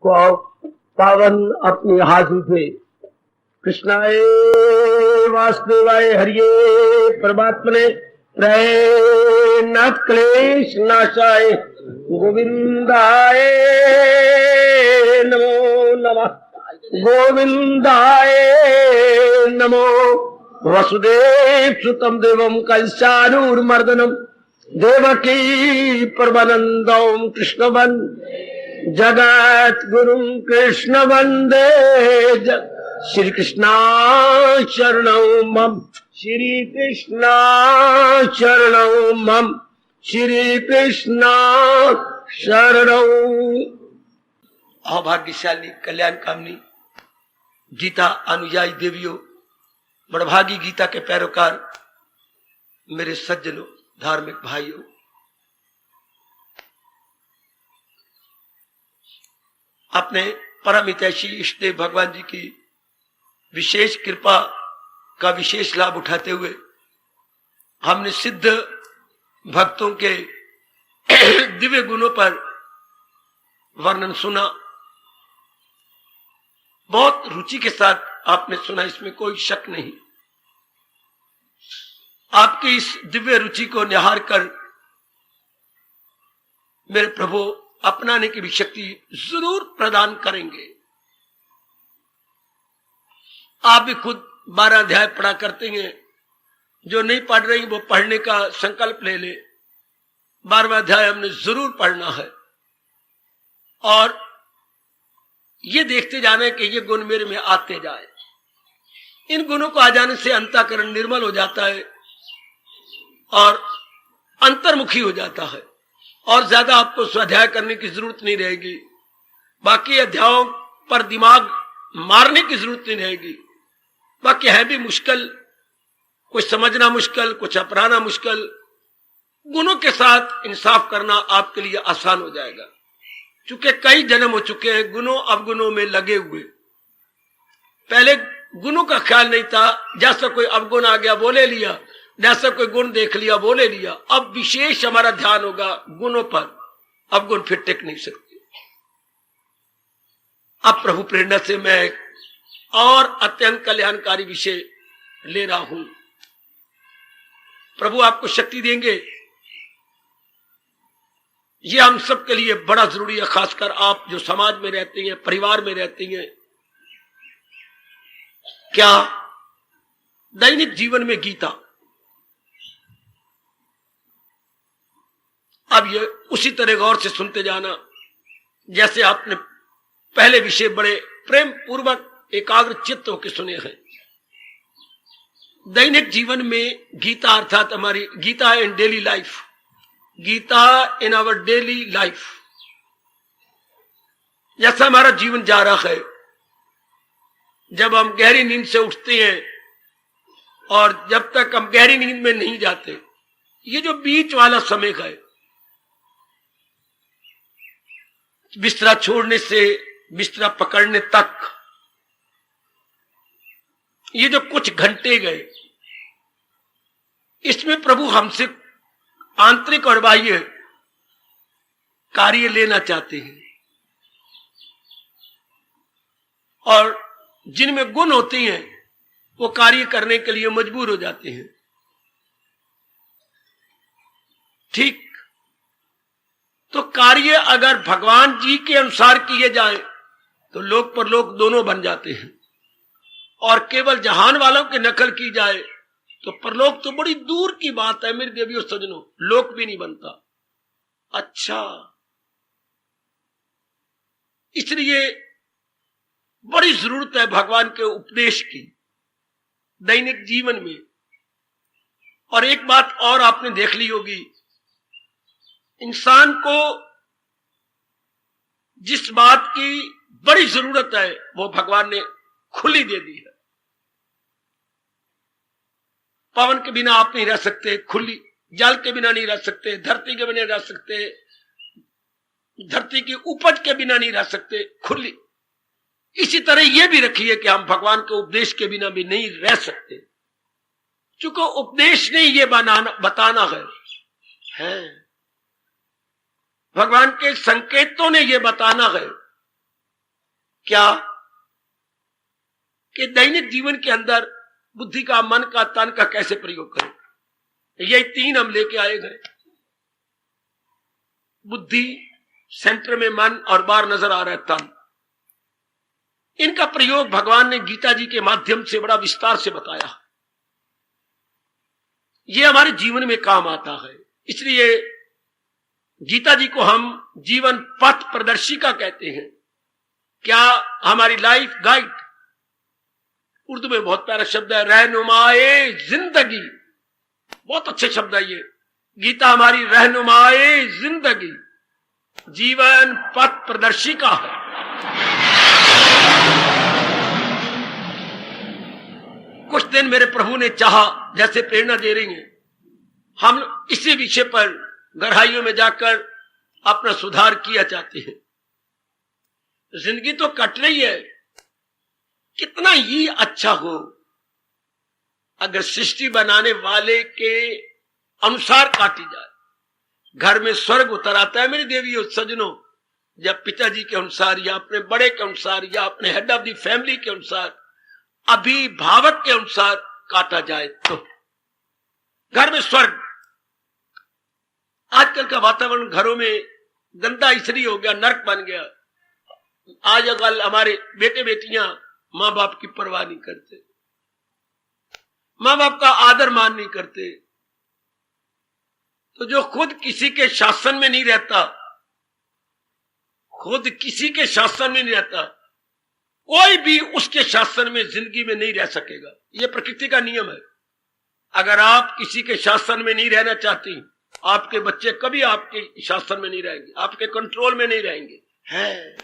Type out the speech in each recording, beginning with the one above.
को पावन अपनी हाथों से कृष्णाय वासुदेवाय हरिये परमात्मने नाथ क्लेश नाशाय गोविंदाय नमो नमः गोविंदाय नमो वसुदेव सुतम देवम कंसानूर्मर्दनम देवकी परमानंदम कृष्णवन जगत गुरु कृष्ण वंदे श्री कृष्णा शरणौ मम श्री कृष्णा शरणौ मम श्री कृष्णा शरणौ। अभाग्यशाली कल्याण कामनी गीता अनुयायी देवियों, बड़भागी गीता के पैरोकार, मेरे सज्जनों, धार्मिक भाइयों, अपने परम हितैषी इष्ट देव भगवान जी की विशेष कृपा का विशेष लाभ उठाते हुए हमने सिद्ध भक्तों के दिव्य गुणों पर वर्णन सुना। बहुत रुचि के साथ आपने सुना, इसमें कोई शक नहीं। आपकी इस दिव्य रुचि को निहार कर मेरे प्रभु अपनाने की भी शक्ति जरूर प्रदान करेंगे। आप भी खुद 12 अध्याय पढ़ा करते हैं, जो नहीं पढ़ रही वो पढ़ने का संकल्प ले ले। 12वां अध्याय हमने जरूर पढ़ना है और ये देखते जाना है कि ये गुण मेरे में आते जाए। इन गुणों को आ जाने से अंतःकरण निर्मल हो जाता है और अंतर्मुखी हो जाता है और ज्यादा आपको स्वाध्याय करने की जरूरत नहीं रहेगी। बाकी अध्यायों पर दिमाग मारने की जरूरत नहीं रहेगी। बाकी है भी मुश्किल, कुछ समझना मुश्किल, कुछ अपनाना मुश्किल। गुणों के साथ इंसाफ करना आपके लिए आसान हो जाएगा, चूंकि कई जन्म हो चुके हैं गुणों अवगुणों में लगे हुए। पहले गुणों का ख्याल नहीं था, जैसा कोई अवगुण आ गया वो ले लिया, जैसा कोई गुण देख लिया वो ले लिया। अब विशेष हमारा ध्यान होगा गुणों पर, अवगुण फिर टिक नहीं सकते। अब प्रभु प्रेरणा से मैं और अत्यंत कल्याणकारी विषय ले रहा हूं। प्रभु आपको शक्ति देंगे, ये हम सब के लिए बड़ा जरूरी है, खासकर आप जो समाज में रहती हैं, परिवार में रहती हैं। क्या दैनिक जीवन में गीता, अब ये उसी तरह गौर से सुनते जाना जैसे आपने पहले विषय बड़े प्रेम पूर्वक एकाग्र चित्त होकर सुने हैं। दैनिक जीवन में गीता अर्थात हमारी Gita in daily life, Gita in our daily life. जैसा हमारा जीवन जा रहा है, जब हम गहरी नींद से उठते हैं और जब तक हम गहरी नींद में नहीं जाते, ये जो बीच वाला समय है, बिस्तरा छोड़ने से बिस्तरा पकड़ने तक, ये जो कुछ घंटे गए, इसमें प्रभु हमसे आंतरिक और बाह्य कार्य लेना चाहते हैं और जिनमें गुण होते हैं वो कार्य करने के लिए मजबूर हो जाते हैं। ठीक, तो कार्य अगर भगवान जी के अनुसार किए जाए तो लोक परलोक दोनों बन जाते हैं, और केवल जहान वालों की नकल की जाए तो परलोक तो बड़ी दूर की बात है मेरे देवियों सज्जनों, लोक भी नहीं बनता। अच्छा, इसलिए बड़ी जरूरत है भगवान के उपदेश की दैनिक जीवन में। और एक बात और आपने देख ली होगी, इंसान को जिस बात की बड़ी जरूरत है वो भगवान ने खुली दे दी है। पवन के बिना आप नहीं रह सकते, खुली। जल के बिना नहीं रह सकते, धरती के बिना नहीं रह सकते, धरती की उपज के बिना नहीं रह सकते, खुली। इसी तरह यह भी रखिए कि हम भगवान के उपदेश के बिना भी नहीं रह सकते, चूंकि उपदेश ने ये बताना है, भगवान के संकेतों ने यह बताना है क्या कि दैनिक जीवन के अंदर बुद्धि का, मन का, तन का कैसे प्रयोग करें। यही 3 हम लेके आए गए। बुद्धि सेंटर में मन और बाहर नजर आ रहा है तन। इनका प्रयोग भगवान ने गीता जी के माध्यम से बड़ा विस्तार से बताया। ये हमारे जीवन में काम आता है। इसलिए गीता जी को हम जीवन पथ प्रदर्शिका कहते हैं। क्या हमारी लाइफ गाइड। उर्दू में बहुत प्यारा शब्द है, रहनुमाए जिंदगी। बहुत अच्छे शब्द है ये। गीता हमारी रहनुमाए जिंदगी, जीवन पथ प्रदर्शिका है। कुछ दिन मेरे प्रभु ने चाहा, जैसे प्रेरणा दे रही है, हम इसी विषय पर गहराइयों में जाकर अपना सुधार किया चाहते हैं। जिंदगी तो कट रही है, कितना ही अच्छा हो अगर सृष्टि बनाने वाले के अनुसार काटी जाए। घर में स्वर्ग उतर आता है मेरी देवियों सज्जनों, जब पिताजी के अनुसार या अपने बड़े के अनुसार या अपने हेड ऑफ द फैमिली के अनुसार, अभिभावक के अनुसार काटा जाए तो घर में स्वर्ग। आजकल का वातावरण घरों में गंदा इसलिए हो गया, नरक बन गया। आज कल हमारे बेटे बेटियां मां बाप की परवाह नहीं करते, मां बाप का आदर मान नहीं करते। तो जो खुद किसी के शासन में नहीं रहता, खुद किसी के शासन में नहीं रहता, कोई भी उसके शासन में जिंदगी में नहीं रह सकेगा। यह प्रकृति का नियम है। अगर आप किसी के शासन में नहीं रहना चाहती, आपके बच्चे कभी आपके शासन में नहीं रहेंगे, आपके कंट्रोल में नहीं रहेंगे। है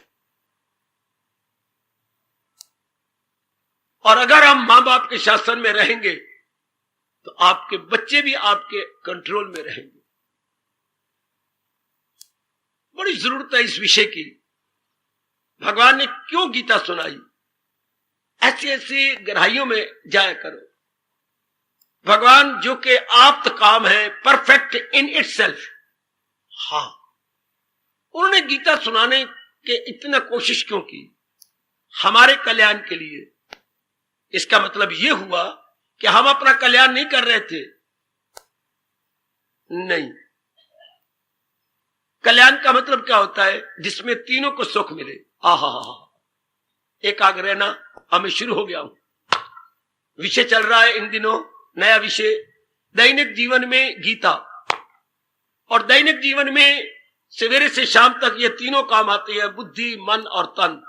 और अगर हम मां बाप के शासन में रहेंगे तो आपके बच्चे भी आपके कंट्रोल में रहेंगे। बड़ी जरूरत है इस विषय की। भगवान ने क्यों गीता सुनाई? ऐसी ऐसी गहराइयों में जाया करो। भगवान जो कि आप्त काम है, परफेक्ट इन इटसेल्फ, हाँ, उन्होंने गीता सुनाने के इतना कोशिश क्यों की? हमारे कल्याण के लिए। इसका मतलब यह हुआ कि हम अपना कल्याण नहीं कर रहे थे। नहीं, कल्याण का मतलब क्या होता है? जिसमें तीनों को सुख मिले। आहा, एकाग्र रहना। हमें शुरू हो गया हूं, विषय चल रहा है इन दिनों, नया विषय, दैनिक जीवन में गीता। और दैनिक जीवन में सवेरे से शाम तक ये तीनों काम आते हैं, बुद्धि, मन और तन।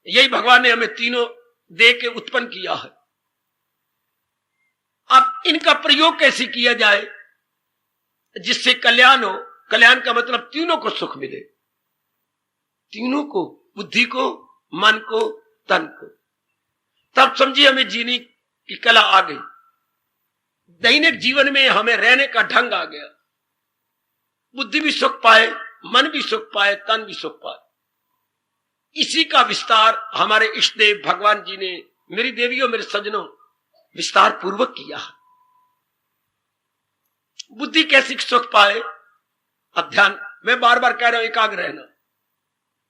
यही भगवान ने हमें तीनों दे के उत्पन्न किया है। अब इनका प्रयोग कैसे किया जाए जिससे कल्याण हो? कल्याण का मतलब तीनों को सुख मिले, तीनों को, बुद्धि को, मन को, तन को। तब समझिए हमें जीने की कला आ गई। दैनिक जीवन में हमें रहने का ढंग आ गया। बुद्धि भी सुख पाए, मन भी सुख पाए, तन भी सुख पाए। इसी का विस्तार हमारे इष्ट देव भगवान जी ने, मेरी देवियों, मेरे सज्जनों, विस्तार पूर्वक किया है। बुद्धि कैसे सुख पाए? अब ध्यान, मैं बार बार कह रहा हूं, एकाग्र रहना।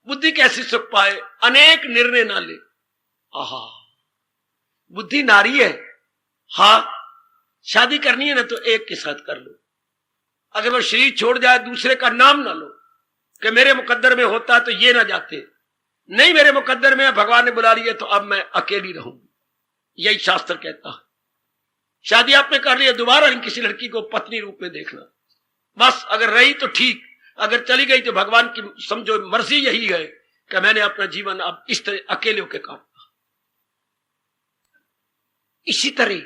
बुद्धि कैसे सुख पाए? अनेक निर्णय ना ले। आहा, बुद्धि नारी है, हाँ, शादी करनी है ना तो एक के साथ कर लो। अगर वो शरीर छोड़ जाए, दूसरे का नाम ना लो कि मेरे मुकद्दर में होता तो ये ना जाते। नहीं, मेरे मुकद्दर में भगवान ने बुला लिया तो अब मैं अकेली रहूंगी। यही शास्त्र कहता है। शादी आपने कर लिया, दोबारा किसी लड़की को पत्नी रूप में देखना। बस अगर रही तो ठीक, अगर चली गई तो भगवान की समझो मर्जी यही है कि मैंने अपना जीवन अब इस तरह अकेले होकर काटना। इसी तरह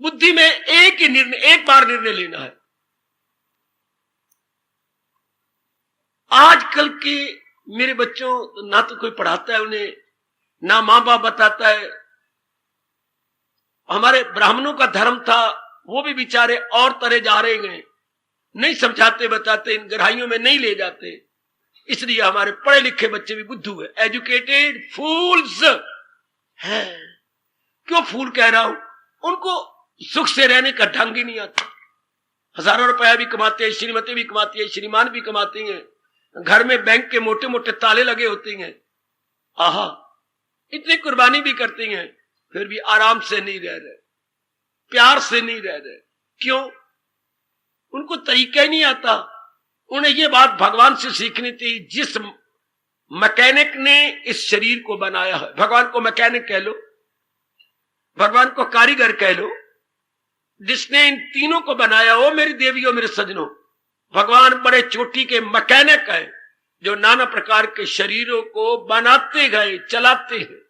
बुद्धि में एक ही निर्णय, एक बार निर्णय लेना है। आजकल के मेरे बच्चों ना तो कोई पढ़ाता है उन्हें, ना मां बाप बताता है। हमारे ब्राह्मणों का धर्म था, वो भी बेचारे और तरह जा रहे हैं, नहीं समझाते बताते, इन गहराइयों में नहीं ले जाते। इसलिए हमारे पढ़े लिखे बच्चे भी बुद्धू है, एजुकेटेड फूल्स है। क्यों फूल कह रहा हूं? उनको सुख से रहने का ढंग ही नहीं आता। हजारों रुपया भी कमाते हैं, श्रीमती भी कमाती है, श्रीमान भी कमाते हैं, घर में बैंक के मोटे मोटे ताले लगे होते हैं, आहा, इतनी कुर्बानी भी करती हैं, फिर भी आराम से नहीं रह रहे, प्यार से नहीं रह रहे। क्यों? उनको तरीका ही नहीं आता। उन्हें ये बात भगवान से सीखनी थी। जिस मैकेनिक ने इस शरीर को बनाया है, भगवान को मैकेनिक कह लो, भगवान को कारीगर कह लो, जिसने इन तीनों को बनाया हो मेरी देवियों, मेरे सजनों, भगवान बड़े चोटी के मैकेनिक हैं, जो नाना प्रकार के शरीरों को बनाते गए, चलाते हैं।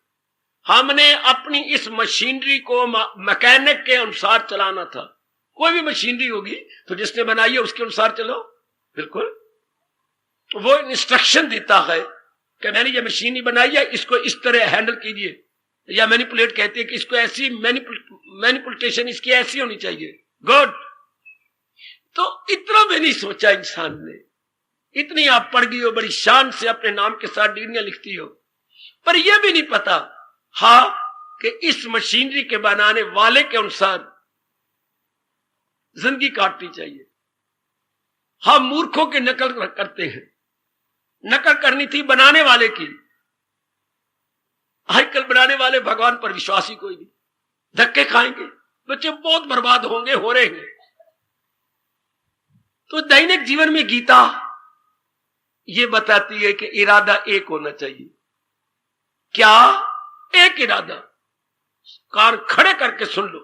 हमने अपनी इस मशीनरी को मैकेनिक के अनुसार चलाना था। कोई भी मशीनरी होगी तो जिसने बनाई है उसके अनुसार चलो। बिल्कुल, वो इंस्ट्रक्शन देता है कि मैंने ये मशीनरी बनाई है, इसको इस तरह हैंडल कीजिए, या मैनिपुलेट कहते हैं कि इसको ऐसी मैनिपुलेशन इसकी ऐसी होनी चाहिए। गुड। तो इतना भी नहीं सोचा इंसान ने। इतनी आप पढ़ गई हो, बड़ी शान से अपने नाम के साथ डिग्रियां लिखती हो, पर यह भी नहीं पता कि इस मशीनरी के बनाने वाले के अनुसार जिंदगी काटनी चाहिए। हम मूर्खों की नकल करते हैं। नकल करनी थी बनाने वाले की। आजकल बनाने वाले भगवान पर विश्वास ही कोई नहीं। धक्के खाएंगे, बच्चे बहुत बर्बाद होंगे, हो रहे हैं। तो दैनिक जीवन में गीता ये बताती है कि इरादा एक होना चाहिए। क्या? एक इरादा। कान खड़े करके सुन लो।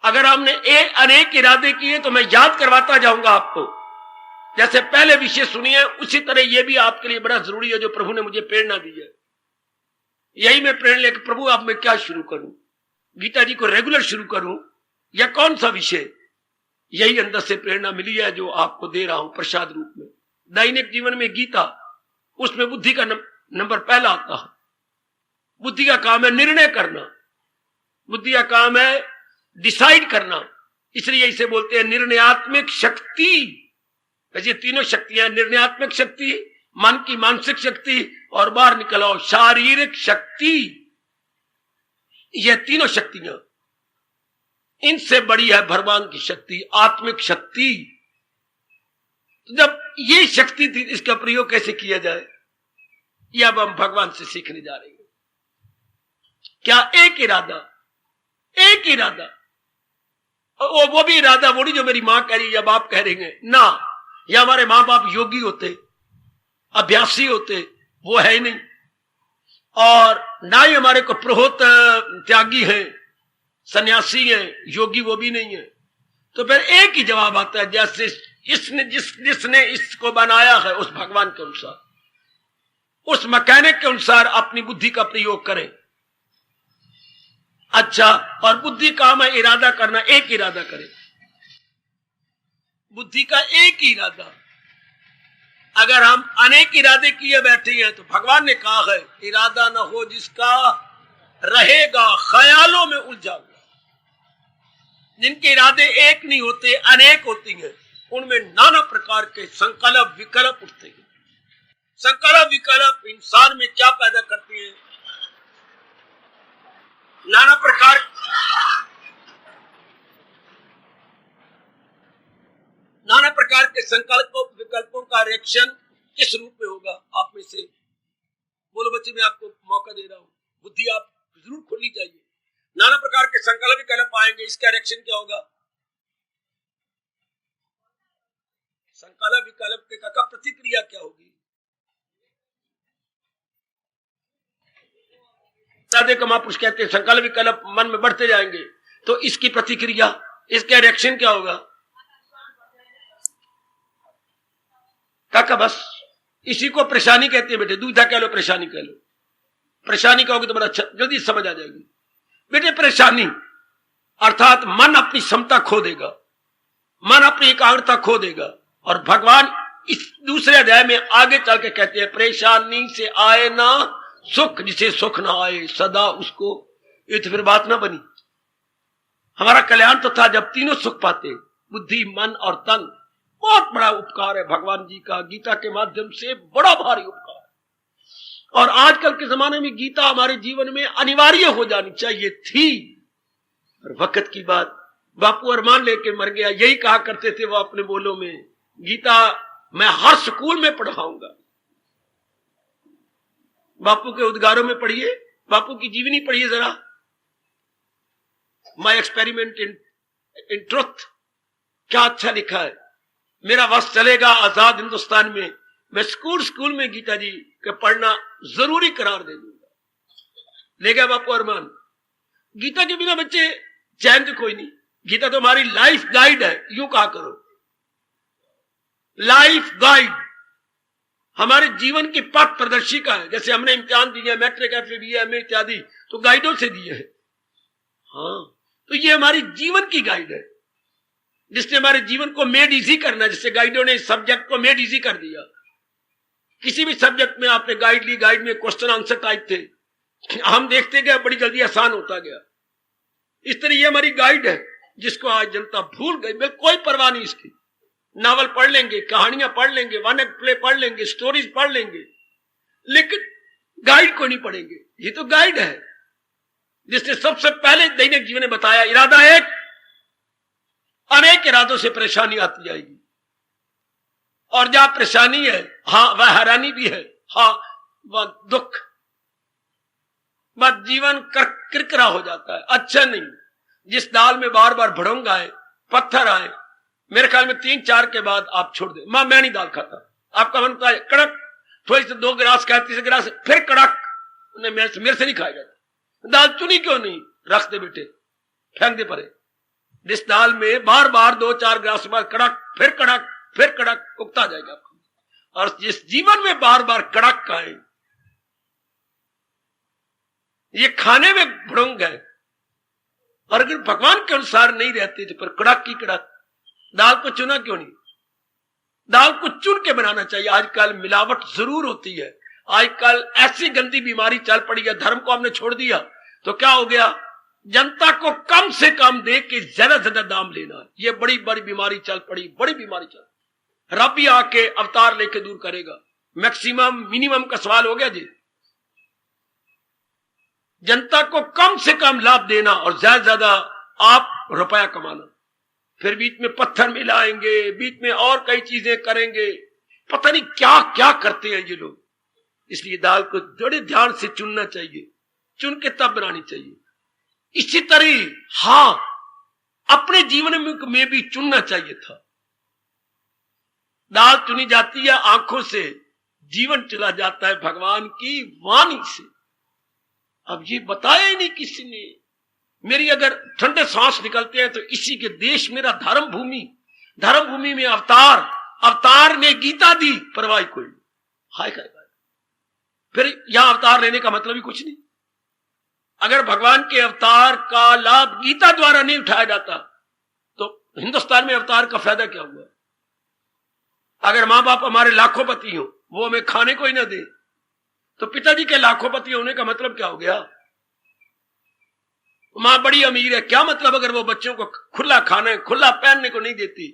अगर हमने अनेक इरादे किए तो मैं याद करवाता जाऊंगा आपको। जैसे पहले विषय सुनिए, उसी तरह यह भी आपके लिए बड़ा जरूरी है, जो प्रभु ने मुझे प्रेरणा दी है। यही मैं प्रेरणा लेकर, प्रभु आप मैं क्या शुरू करूं, गीता जी को रेगुलर शुरू करूं या कौन सा विषय? यही अंदर से प्रेरणा मिली है जो आपको दे रहा हूं प्रसाद रूप में। दैनिक जीवन में गीता, उसमें बुद्धि का नंबर पहला आता है। बुद्धि का काम है निर्णय करना, बुद्धि का काम है डिसाइड करना। इसलिए इसे बोलते हैं निर्णयात्मक शक्ति। वैसे तीनों शक्तियां, निर्णयात्मक शक्ति, मन की मानसिक शक्ति, और बाहर निकल आओ शारीरिक शक्ति। यह तीनों शक्तियां, इनसे बड़ी है भगवान की शक्ति, आत्मिक शक्ति। जब ये शक्ति थी, इसका प्रयोग कैसे किया जाए, यह अब हम भगवान से सीखने जा रहे हैं। क्या? एक इरादा, एक इरादा। वो भी इरादा वो नहीं जो मेरी मां कह रही या बाप कह रहे हैं ना, या हमारे मां बाप योगी होते, अभ्यासी होते, वो है ही नहीं। और ना ही हमारे को पुरोहित त्यागी हैं, सन्यासी हैं, योगी वो भी नहीं है। तो फिर एक ही जवाब आता है, जैसे इसने जिसने इसको बनाया है उस भगवान के अनुसार, उस मैकेनिक के अनुसार अपनी बुद्धि का प्रयोग करें। अच्छा, और बुद्धि काम है इरादा करना, एक इरादा करें। बुद्धि का एक ही इरादा। अगर हम अनेक इरादे किए बैठे हैं तो भगवान ने कहा है इरादा न हो जिसका रहेगा ख्यालों में उलझा। जिनके इरादे एक नहीं होते, अनेक होती हैं, उनमें नाना प्रकार के संकल्प विकल्प उठते हैं। संकल्प विकल्प इंसान में क्या पैदा करते हैं? नाना प्रकार के संकल्पों विकल्पों का रिएक्शन किस रूप में होगा? आप में से बोलो बच्चे, मैं आपको मौका दे रहा हूं, बुद्धि आप जरूर खोलनी चाहिए। नाना प्रकार के संकल्प विकल्प आएंगे, इसका रिएक्शन क्या होगा? संकल्प विकल्प के का प्रतिक्रिया क्या होगी? साधे महापुरुष कहते हैं संकल्प विकल्प मन में बढ़ते जाएंगे, तो इसकी प्रतिक्रिया, इसका रिएक्शन क्या होगा? काका बस इसी को परेशानी कहते हैं बेटे, दुविधा कह लो, परेशानी कह लो। परेशानी कहोगे तो बड़ा अच्छा, जल्दी समझ आ जाएगी बेटे। परेशानी अर्थात मन अपनी क्षमता खो देगा, मन अपनी एकाग्रता खो देगा। और भगवान इस दूसरे अध्याय में आगे चल के कहते हैं परेशानी से आए ना सुख, जिसे सुख ना आए सदा उसको। ये तो फिर बात ना बनी। हमारा कल्याण तो था जब तीनों सुख पाते, बुद्धि मन और तन। बहुत बड़ा उपकार है भगवान जी का, गीता के माध्यम से बड़ा भारी उपकार है। और आजकल के जमाने में गीता हमारे जीवन में अनिवार्य हो जानी चाहिए थी, और वक्त की बात, बापू अरमान लेके मर गया। यही कहा करते थे वो अपने बोलों में, गीता मैं हर स्कूल में पढ़ाऊंगा। बापू के उद्गारों में पढ़िए, बापू की जीवनी पढ़िए जरा। माई एक्सपेरिमेंट इन ट्रुथ, क्या अच्छा लिखा है। मेरा वक्त चलेगा आजाद हिंदुस्तान में, मैं स्कूल में गीता जी के पढ़ना जरूरी करार दे दूंगा। ले गया बापू अरमान। गीता के बिना बच्चे चैन तो कोई नहीं। गीता तो हमारी लाइफ गाइड है, यूं कहा करो, लाइफ गाइड, हमारे जीवन की पथ प्रदर्शिका है। जैसे हमने इम्तिहान दिए, मैट्रिक, एफए, एमए इत्यादि, तो गाइडों से दिए हैं। हाँ, तो ये हमारी जीवन की गाइड है, जिसने हमारे जीवन को मेड इजी करना है। जैसे गाइडों ने सब्जेक्ट को मेड इजी कर दिया। किसी भी सब्जेक्ट में आपने गाइड ली, गाइड में क्वेश्चन आंसर टाइप थे, हम देखते गए, बड़ी जल्दी आसान होता गया। इस तरह ये हमारी गाइड है, जिसको आज जनता भूल गई। कोई परवाह नहीं इसकी। नावल पढ़ लेंगे, कहानियां पढ़ लेंगे, वन एक्ट प्ले पढ़ लेंगे, स्टोरीज पढ़ लेंगे, लेकिन गाइड को नहीं पढ़ेंगे। ये तो गाइड है, जिसने सबसे पहले दैनिक जीवन में बताया, इरादा एक, अनेक इरादों से परेशानी आती जाएगी, और जहां परेशानी है, हाँ वह हैरानी भी है, हाँ वह दुख, वह जीवन किरकिरा हो जाता है। अच्छा नहीं, जिस दाल में बार बार भड़ोंग आए, पत्थर आए, मेरे ख्याल में 3-4 के बाद आप छोड़ दे। मैं नहीं दाल खाता, आपका मन है कड़क, थोड़ी सी 2 गिलास खाए, 3 गिलास फिर कड़क, मेरे से नहीं खाया जाता। दाल चुनी क्यों नहीं, रख दे बेटे, फेंक दे परे। जिस दाल में बार बार 2-4 गिलास बाद कड़क, फिर कड़क, फिर कड़क, उगता जाएगा आपको। और जिस जीवन में बार बार कड़क का है, ये खाने में भड़ोंग है, और अगर भगवान के अनुसार नहीं रहते तो फिर कड़क की कड़क। दाल को चुना क्यों नहीं, दाल को चुन के बनाना चाहिए। आजकल मिलावट जरूर होती है, आजकल ऐसी गंदी बीमारी चल पड़ी है, धर्म को हमने छोड़ दिया तो क्या हो गया, जनता को कम से कम दे के ज्यादा से ज्यादा दाम लेना। ये बड़ी बड़ी बीमारी चल पड़ी, बड़ी बीमारी चल। रब भी आके अवतार लेके दूर करेगा। मैक्सिमम मिनिमम का सवाल हो गया जी। जनता को कम से कम लाभ देना और ज्यादा से ज्यादा आप रुपया कमाना, फिर बीच में पत्थर मिलाएंगे, बीच में और कई चीजें करेंगे, पता नहीं क्या क्या करते हैं ये लोग। इसलिए दाल को बड़े ध्यान से चुनना चाहिए, चुन के तब बनानी चाहिए। इसी तरह हाँ, अपने जीवन में भी चुनना चाहिए था। दाल चुनी जाती है आंखों से, जीवन चला जाता है भगवान की वाणी से। अब ये बताया ही नहीं किसी ने। मेरी अगर ठंडे सांस निकलते हैं तो इसी के देश मेरा धर्म भूमि, धर्म भूमि में अवतार ने गीता दी, परवाही कोई हाय कर। फिर यहां अवतार लेने का मतलब ही कुछ नहीं। अगर भगवान के अवतार का लाभ गीता द्वारा नहीं उठाया जाता तो हिंदुस्तान में अवतार का फायदा क्या हुआ। अगर मां बाप हमारे लाखोपति हो, वो हमें खाने को ही ना दे, तो पिताजी के लाखोपति होने का मतलब क्या हो गया। मां बड़ी अमीर है, क्या मतलब अगर वो बच्चों को खुला खाने, खुला पहनने को नहीं देती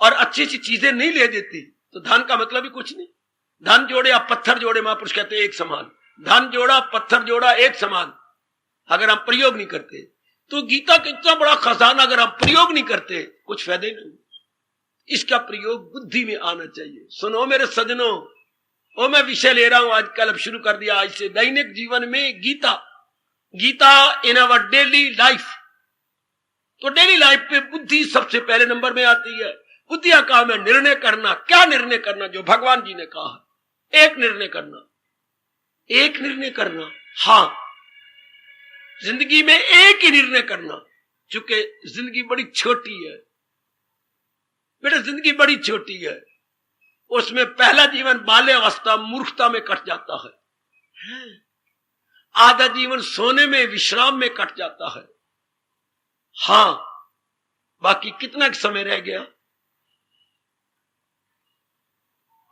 और अच्छी अच्छी चीजें नहीं ले देती, तो धन का मतलब ही कुछ नहीं। धन जोड़े या पत्थर जोड़े, महापुरुष कहते हैं एक समान। धन जोड़ा, पत्थर जोड़ा, एक समान। अगर हम प्रयोग नहीं करते तो गीता का इतना बड़ा खजाना अगर हम प्रयोग नहीं करते, कुछ फायदे नहीं। इसका प्रयोग बुद्धि में आना चाहिए। सुनो मेरे सजनों, वो मैं विषय ले रहा हूं आजकल, अब शुरू कर दिया आज से, दैनिक जीवन में गीता, गीता इन अवर डेली लाइफ। तो डेली लाइफ पे बुद्धि सबसे पहले नंबर में आती है। बुद्धि का काम है निर्णय करना। क्या निर्णय करना, जो भगवान जी ने कहा, एक निर्णय करना, एक निर्णय करना। हाँ, जिंदगी में एक ही निर्णय करना, चूंकि जिंदगी बड़ी छोटी है बेटा, जिंदगी बड़ी छोटी है। उसमें पहला जीवन बाल्यावस्था मूर्खता में कट जाता है, आधा जीवन सोने में, विश्राम में कट जाता है। हां, बाकी कितना समय रह गया,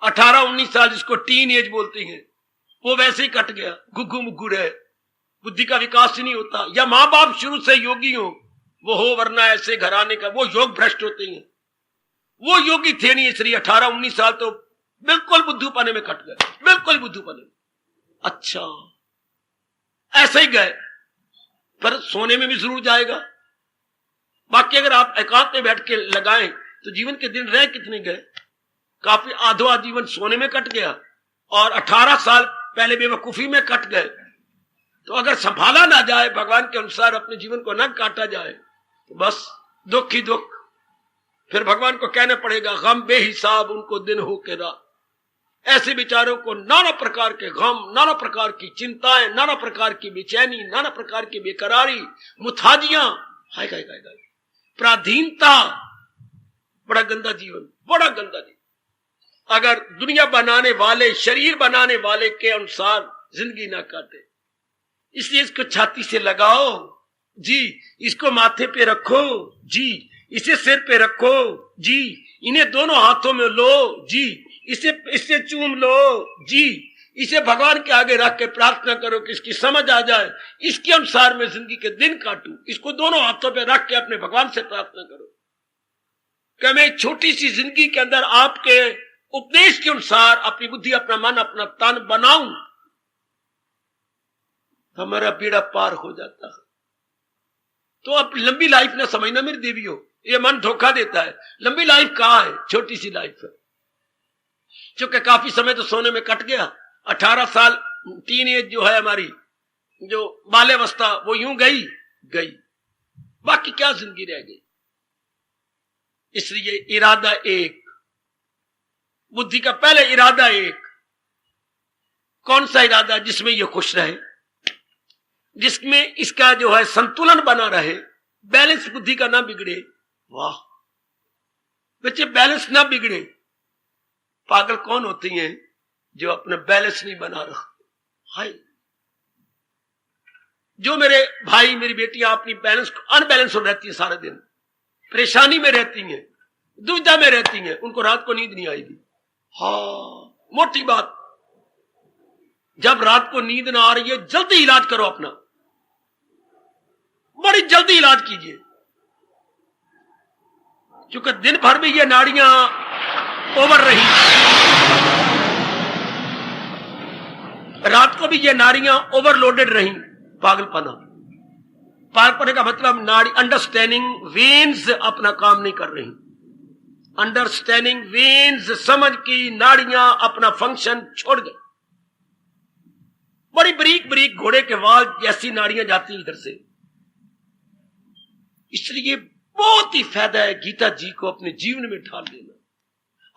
18-19 साल जिसको टीन एज बोलते हैं, वो वैसे ही कट गया, गुग्गू मुग्गू रहे, बुद्धि का विकास ही नहीं होता। या मां बाप शुरू से योगी हो, वो हो, वरना ऐसे घराने का, वो योग भ्रष्ट होते हैं। वो योगी थे नहीं, इसलिए 18-19 साल तो बिल्कुल बुद्धूपने में कट गए, बिल्कुल बुद्धूपने में। अच्छा, ऐसे ही गए, पर सोने में भी जरूर जाएगा। बाकी अगर आप एकांत में बैठ के लगाएं तो जीवन के दिन रह कितने गए, काफी आधो जीवन सोने में कट गया। और 18 साल पहले बेवकूफी में कट गए, तो अगर संभाला ना जाए, भगवान के अनुसार अपने जीवन को ना काटा जाए, तो बस दुख ही दुख। फिर भगवान को कहना पड़ेगा, गम बेहिसाब उनको दिन हो के रात। ऐसे विचारों को नाना प्रकार के गम, नाना प्रकार की चिंताएं, नाना प्रकार की बेचैनी, नाना प्रकार की बेकरारी, मुथाजियां, हाय हाय हाय हाय, पराधीनता, बड़ा गंदा जीवन, बड़ा गंदा जीवन। अगर दुनिया बनाने वाले, शरीर बनाने वाले के अनुसार जिंदगी ना काटे, इसलिए इसको छाती से लगाओ जी, इसको माथे पे रखो जी, इसे सिर पे रखो जी, इन्हें दोनों हाथों में लो जी, इससे चूम लो जी, इसे भगवान के आगे रख के प्रार्थना करो कि इसकी समझ आ जाए, इसके अनुसार मैं जिंदगी के दिन काटूं। इसको दोनों हाथों पे रख के अपने भगवान से प्रार्थना करो कि मैं छोटी सी जिंदगी के अंदर आपके उपदेश के अनुसार अपनी बुद्धि, अपना मन, अपना तन बनाऊं, हमारा बेड़ा पार हो जाता है। तो अब लंबी लाइफ ना समझना मेरी देवियों, ये मन धोखा देता है। लंबी लाइफ कहां है, छोटी सी लाइफ है। क्योंकि काफी समय तो सोने में कट गया, 18 साल टीन एज जो है हमारी, जो बाल्यावस्था, वो यूं गई, बाकी क्या जिंदगी रह गई। इसलिए इरादा एक, बुद्धि का पहले इरादा एक। कौन सा इरादा? जिसमें ये खुश रहे, जिसमें इसका जो है संतुलन बना रहे, बैलेंस बुद्धि का ना बिगड़े। वाह बच्चे, बैलेंस ना बिगड़े। पागल कौन होती हैं जो अपना बैलेंस नहीं बना रहा। हाय, जो मेरे भाई, मेरी बेटियां अपनी बैलेंस अनबैलेंस हो रहती है, सारे दिन परेशानी में रहती हैं, दुविधा में रहती हैं, उनको रात को नींद नहीं आएगी। हाँ, मोटी बात, जब रात को नींद ना आ रही है, जल्दी इलाज करो अपना, बड़ी जल्दी इलाज कीजिए। क्योंकि दिन भर में ये नाड़ियां ओवर रही, रात को भी ये नाड़ियां ओवरलोडेड रही। पागलपना का मतलब नाड़ी, अंडरस्टैंडिंग वेन्स अपना काम नहीं कर रही। अंडरस्टैंडिंग वेन्स, समझ की नाड़ियां अपना फंक्शन छोड़ गई। बड़ी बरीक बरीक घोड़े के वाल जैसी नाड़ियां जाती इधर से। इसलिए बहुत ही फायदा है गीता जी को अपने जीवन में ढाल लेना।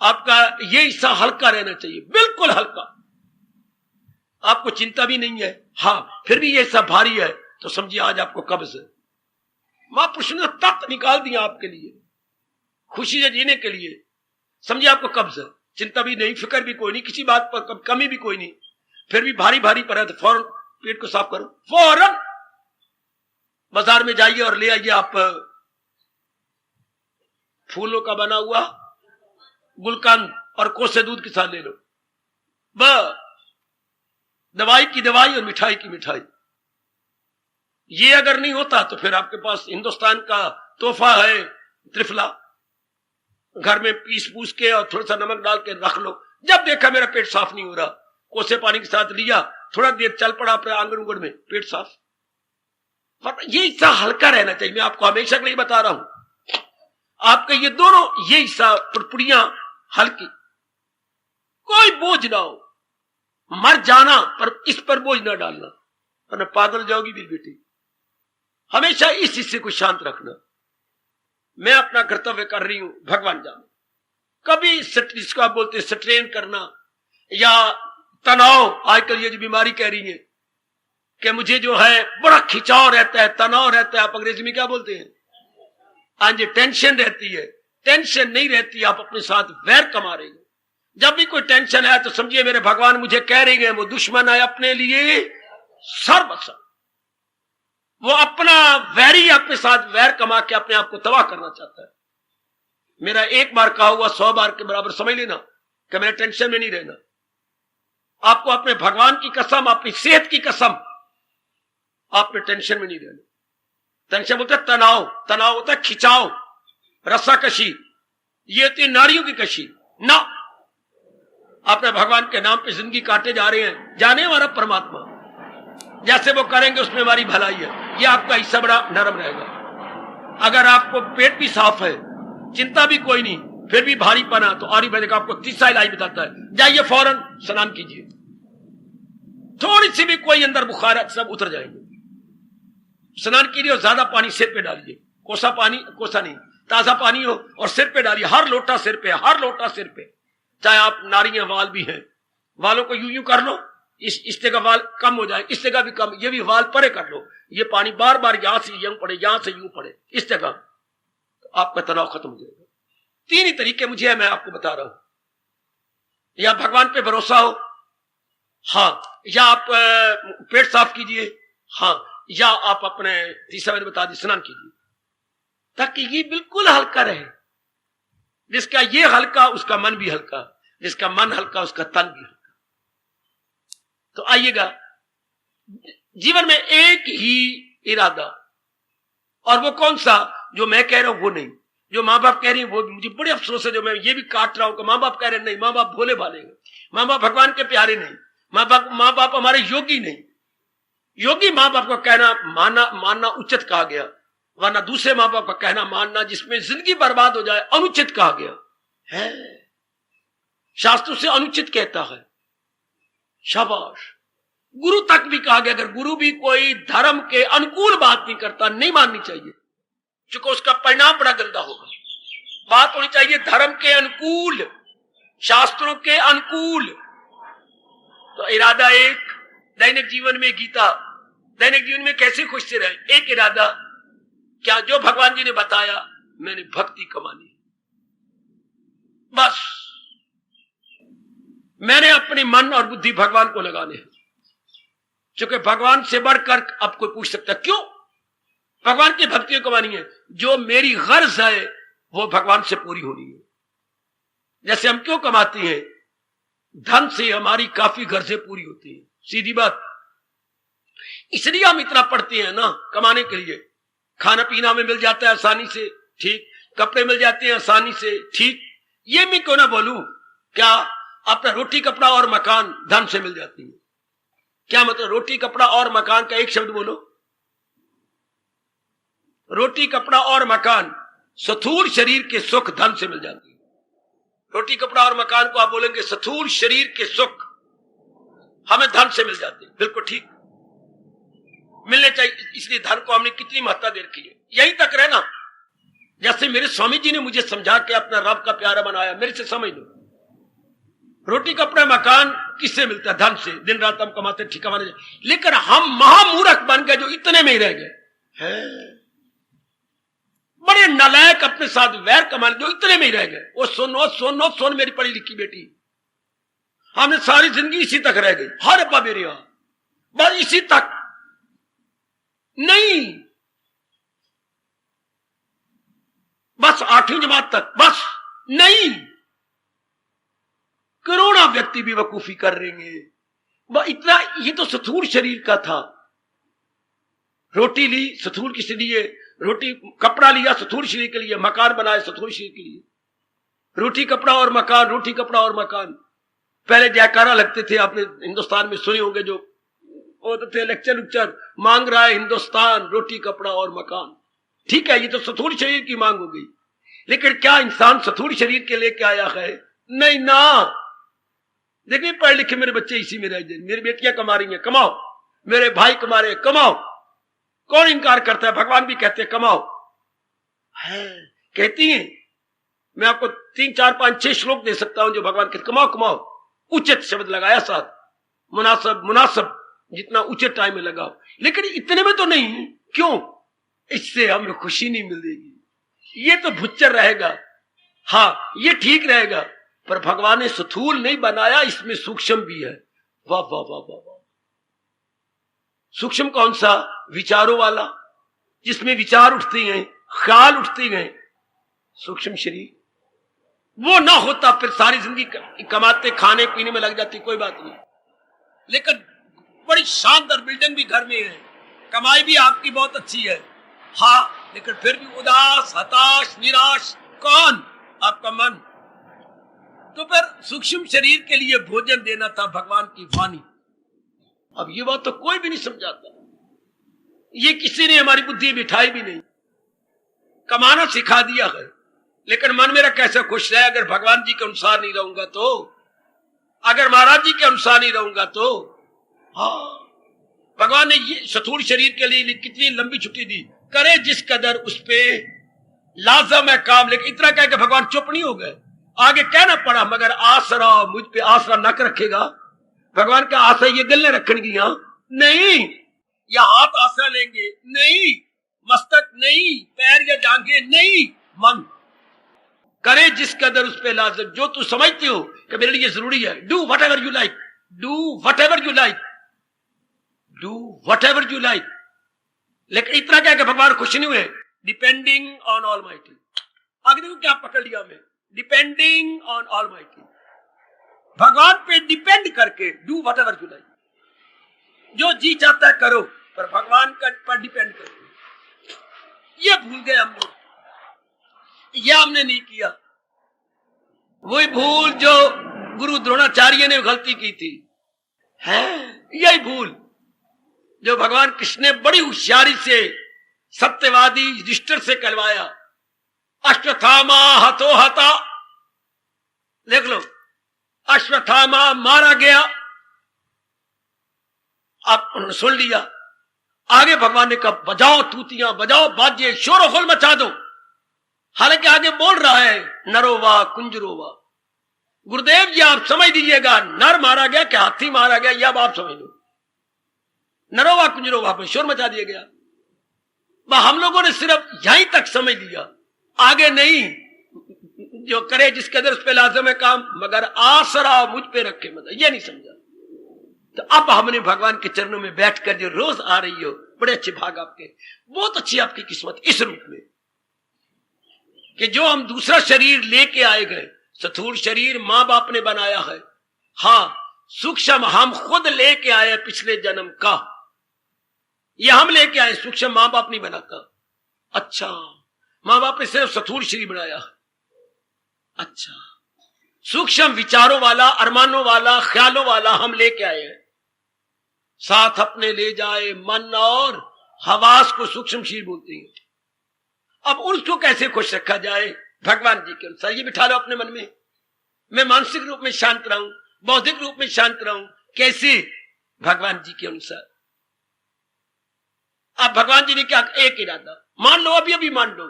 आपका ये हिस्सा हल्का रहना चाहिए, बिल्कुल हल्का। आपको चिंता भी नहीं है, हाँ फिर भी ये हिस्सा भारी है, तो समझिए आज आपको कब्ज है। महापुरुष ने तत्व निकाल दिया आपके लिए, खुशी से जीने के लिए। समझिए आपको कब्ज है, चिंता भी नहीं, फिक्र भी कोई नहीं, किसी बात पर कमी भी कोई नहीं, फिर भी भारी भारी पर है तो फौरन पेट को साफ करो, फौरन बाजार में जाइए और ले आइए आप फूलों का बना हुआ गुलकंद और कोसे दूध के साथ ले लो। बस दवाई की दवाई और मिठाई की मिठाई। ये अगर नहीं होता तो फिर आपके पास हिंदुस्तान का तोहफा है त्रिफला, घर में पीस पूस के और थोड़ा सा नमक डाल के रख लो। जब देखा मेरा पेट साफ नहीं हो रहा, कोसे पानी के साथ लिया, थोड़ा देर चल पड़ा अपने आंगन उंगन में, पेट साफ। ये हिस्सा हल्का रहना चाहिए। मैं आपको हमेशा के लिए बता रहा हूं, आपका ये दोनों ये हिस्सा पुड़पुड़ियां हल्की, कोई बोझ ना हो। मर जाना पर इस पर बोझ ना डालना, वरना पागल जाओगी मेरी बेटी। हमेशा इस हिस्से को शांत रखना। मैं अपना कर्तव्य कर रही हूं, भगवान जाने। कभी जिसको आप बोलते स्ट्रेन करना या तनाव, आजकल ये जो बीमारी कह रही है कि मुझे जो है बड़ा खिंचाव रहता है, तनाव रहता है, आप अंग्रेजी में क्या बोलते हैं? हाँ जी, टेंशन रहती है। टेंशन नहीं रहती, आप अपने साथ वैर कमा रहे हैं। जब भी कोई टेंशन है तो समझिए मेरे भगवान मुझे कह रहे हैं वो दुश्मन है अपने लिए सर्वसर्व। वो अपना वैरी अपने साथ वैर कमा के अपने आप को तबाह करना चाहता है। मेरा एक बार कहा हुआ 100 बार के बराबर समझ लेना कि मैं टेंशन में नहीं रहना। आपको अपने भगवान की कसम, अपनी सेहत की कसम, आपने टेंशन में नहीं रहना। टेंशन बोलते तनाव, तनाव होता है खिंचाव, रस्साकशी, ये होती है नाड़ियों की कशी ना। अपने भगवान के नाम पे जिंदगी काटे जा रहे हैं, जाने हमारा परमात्मा जैसे वो करेंगे उसमें हमारी भलाई है। ये आपका हिस्सा बड़ा नरम रहेगा। अगर आपको पेट भी साफ है, चिंता भी कोई नहीं, फिर भी भारी पना, तो आर्युवेदिक आपको तीसरा इलाज बताता है, जाइए फौरन स्नान कीजिए। थोड़ी सी भी कोई अंदर बुखार है सब उतर जाएंगे। स्नान कीजिए और ज्यादा पानी सिर पे डालिए, कोसा नहीं, ताजा पानी हो और सिर पे डालिए, हर लोटा सिर पे। चाहे आप नारियां वाल भी हैं, वालों को यूं कर लो, इस जगह वाल कम हो जाए, इस जगह भी कम, ये भी वाल परे कर लो, ये पानी बार बार यहां से यूं पड़े, यहां से यूं पड़े, इस जगह, तो आपका तनाव खत्म हो जाएगा। 3 ही तरीके मुझे मैं आपको बता रहा हूं। या भगवान पे भरोसा हो, हाँ, या आप पेट साफ कीजिए, हाँ, या आप अपने तीसरा मैंने बता दी स्नान कीजिए, ताकि ये बिल्कुल हल्का रहे। जिसका ये हल्का उसका मन भी हल्का, जिसका मन हल्का उसका तन भी हल्का। तो आइएगा, जीवन में एक ही इरादा, और वो कौन सा? जो मैं कह रहा हूं वो नहीं, जो मां बाप कह रही है वो मुझे बड़े अफसोस है, जो मैं ये भी काट रहा हूं कि मां बाप कह रहे नहीं, मां बाप भोले भाले हैं, मां बाप भगवान के प्यारे नहीं, मां बाप हमारे योगी नहीं। योगी मां बाप का कहना मानना उचित कहा गया, वरना दूसरे मां बाप का कहना मानना जिसमें जिंदगी बर्बाद हो जाए अनुचित कहा गया है। शास्त्र से अनुचित कहता है, शाबाश। गुरु तक भी कहा गया, अगर गुरु भी कोई धर्म के अनुकूल बात नहीं करता, नहीं माननी चाहिए, क्योंकि उसका परिणाम बड़ा गंदा होगा। बात होनी चाहिए धर्म के अनुकूल, शास्त्रों के अनुकूल। तो इरादा एक, दैनिक जीवन में गीता, दैनिक जीवन में कैसे खुश से रहे। एक इरादा, क्या जो भगवान जी ने बताया, मैंने भक्ति कमानी, बस मैंने अपनी मन और बुद्धि भगवान को लगाने हैं, क्योंकि भगवान से बढ़कर अब कोई पूछ सकता क्यों? भगवान की भक्ति कमानी है, जो मेरी गर्ज है वो भगवान से पूरी होनी है। जैसे हम क्यों कमाते हैं? धन से हमारी काफी गर्जें पूरी होती हैं, सीधी बात। इसलिए हम इतना पढ़ते हैं ना, कमाने के लिए। खाना पीना में मिल जाता है आसानी से, ठीक, कपड़े मिल जाते हैं आसानी से, ठीक, ये मैं क्यों ना बोलूं, क्या अपना रोटी कपड़ा और मकान धन से मिल जाती है? क्या मतलब? रोटी कपड़ा और मकान का एक शब्द बोलो, रोटी कपड़ा और मकान, स्थूल शरीर के सुख धन से मिल जाती है। रोटी कपड़ा और मकान को आप बोलेंगे स्थूल शरीर के सुख हमें धन से मिल जाते हैं, बिल्कुल ठीक, मिलने चाहिए। इसलिए धन को हमने कितनी महत्ता दे रखी है। यहीं तक रहना, जैसे मेरे स्वामी जी ने मुझे समझा के अपना रब का प्यारा बनाया, मेरे से समझ लो। रोटी कपड़ा मकान किससे मिलता है? धन से। दिन रात हम कमाते, ठीक कमाने, लेकिन हम महामूर्ख बन गए जो इतने में ही रह गए। बड़े नालायक अपने साथ वैर कमाने जो इतने में ही रह गए। वो सुन मेरी पढ़ी लिखी बेटी, हमने सारी जिंदगी इसी तक रह गई, हर अब्बा मेरे यहां बस इसी तक नहीं, बस 8वीं जमात तक, बस नहीं। करोड़ों व्यक्ति भी वकूफी कर रहे हैं इतना। ये तो स्थूल शरीर का था। रोटी ली स्थूल के लिए, रोटी कपड़ा लिया स्थूल शरीर के लिए, मकान बनाए स्थूल शरीर के लिए। रोटी कपड़ा और मकान, रोटी कपड़ा और मकान। पहले जयकारा लगते थे, आपने हिंदुस्तान में सुने होंगे, जो होते थे लेक्चर मांग रहा है हिंदुस्तान रोटी कपड़ा और मकान। ठीक है, ये तो स्थूल शरीर की मांग हो गई, लेकिन क्या इंसान स्थूल शरीर के लेके आया है? नहीं ना। देखिए पढ़े लिखे मेरे बच्चे इसी में रह जाए, मेरी बेटियां कमा रही हैं, कमाओ, मेरे भाई कमा रहे, कमाओ, कौन इनकार करता है? भगवान भी कहते हैं कमाओ, है कहती हैं। मैं आपको 3, 4, 5, 6 श्लोक दे सकता हूं जो भगवान कहते कमाओ कमाओ, उचित शब्द लगाया साथ, मुनासब जितना उचित टाइम में लगाओ, लेकिन इतने में तो नहीं। क्यों? इससे हमें खुशी नहीं मिलेगी, ये तो भुच्चर रहेगा। हाँ ये ठीक रहेगा, पर भगवान ने स्थूल नहीं बनाया, इसमें सूक्ष्म भी है। वाह वाह वाह वाह वाह। सूक्ष्म कौन सा? विचारों वाला, जिसमें विचार उठती हैं, ख्याल उठती हैं, सूक्ष्म शरीर। वो ना होता फिर सारी जिंदगी कमाते खाने पीने में लग जाती, कोई बात नहीं। लेकिन बड़ी शानदार बिल्डिंग भी घर में है, कमाई भी आपकी बहुत अच्छी है, हाँ, लेकिन फिर भी उदास, हताश, निराश। कौन? आपका मन। तो फिर सूक्ष्म शरीर के लिए भोजन देना था भगवान की वाणी। अब ये बात तो कोई भी नहीं समझाता, ये किसी ने हमारी बुद्धि बिठाई भी नहीं। कमाना सिखा दिया है, लेकिन मन मेरा कैसे खुश रहे अगर भगवान जी के अनुसार नहीं रहूंगा तो, अगर महाराज जी के अनुसार नहीं रहूंगा तो। हाँ, भगवान ने ये स्थूल शरीर के लिए कितनी लंबी छुट्टी दी, करे जिस कदर उस पे लाजम है काम। लेकिन इतना कह के भगवान चुप नहीं हो गए, आगे कहना पड़ा मगर आसरा मुझ पे आसरा नक रखेगा। भगवान का आसरा ये गले रखने यहाँ नहीं, या हाथ आसरा लेंगे नहीं, मस्तक नहीं, पैर या जांघें नहीं, मन। करे जिस कदर उस पे लाजम, जो तू समझती हो कि मेरे लिए जरूरी है। Do what ever you like, do what ever you like, do what ever you like. लेकिन इतना क्या कि भगवान खुश नहीं हुए, डिपेंडिंग ऑन ऑलमाइटी। आगे देखो क्या पकड़ लिया मैं, डिपेंडिंग ऑन ऑलमाइटी, भगवान पे डिपेंड करके do what ever you like, जो जी चाहता है करो, पर भगवान का पर डिपेंड करो। ये भूल गए हम लोग, यह हमने नहीं किया। वही भूल जो गुरु द्रोणाचार्य ने गलती की थी, है यही भूल जो भगवान कृष्ण ने बड़ी होशियारी से सत्यवादी युधिष्ठिर से कहलवाया। अश्वत्थामा हतो हता, देख लो, अश्वत्थामा मारा गया। आप उन्होंने सुन लिया, आगे भगवान ने कहा बजाओ तूतियां, बजाओ बाजे, शोर होल मचा दो। हालांकि आगे बोल रहा है नरोवा कुंजरोवा। गुरुदेव जी आप समझ दीजिएगा, नर मारा गया कि हाथी मारा गया, यह आप समझ लो। नरोवा कुंजरोवा पर शोर मचा दिया गया। हम लोगों ने सिर्फ यहीं तक समझ लिया, आगे नहीं। जो करे जिस कदर उस पे लाजम है काम, मगर आसरा मुझ पे रखे मत, ये नहीं समझा। तो अब हमने भगवान के चरणों में बैठकर जो रोज आ रही हो, बड़े अच्छे भाग आपके, बहुत अच्छी आपकी किस्मत इस रूप में कि जो हम दूसरा शरीर लेके आए गए। स्थूल शरीर मां बाप ने बनाया है, हाँ, सूक्ष्म हम खुद लेके आए पिछले जन्म का, यह हम लेके आए, सूक्ष्म मां बाप नहीं बनाता। अच्छा, मां बाप ने सिर्फ स्थूल शरीर बनाया, अच्छा, सूक्ष्म विचारों वाला, अरमानों वाला, ख्यालों वाला हम लेके आए हैं। साथ अपने ले जाए मन और हवास को सूक्ष्म शरीर बोलते हैं। अब उसको कैसे खुश रखा जाए? भगवान जी के अनुसार ये बिठा लो अपने मन में, मैं मानसिक रूप में शांत रहूं, बौद्धिक रूप में शांत रहूं। कैसे? भगवान जी के अनुसार। अब भगवान जी ने क्या, एक इरादा मान लो, अभी अभी मान लो,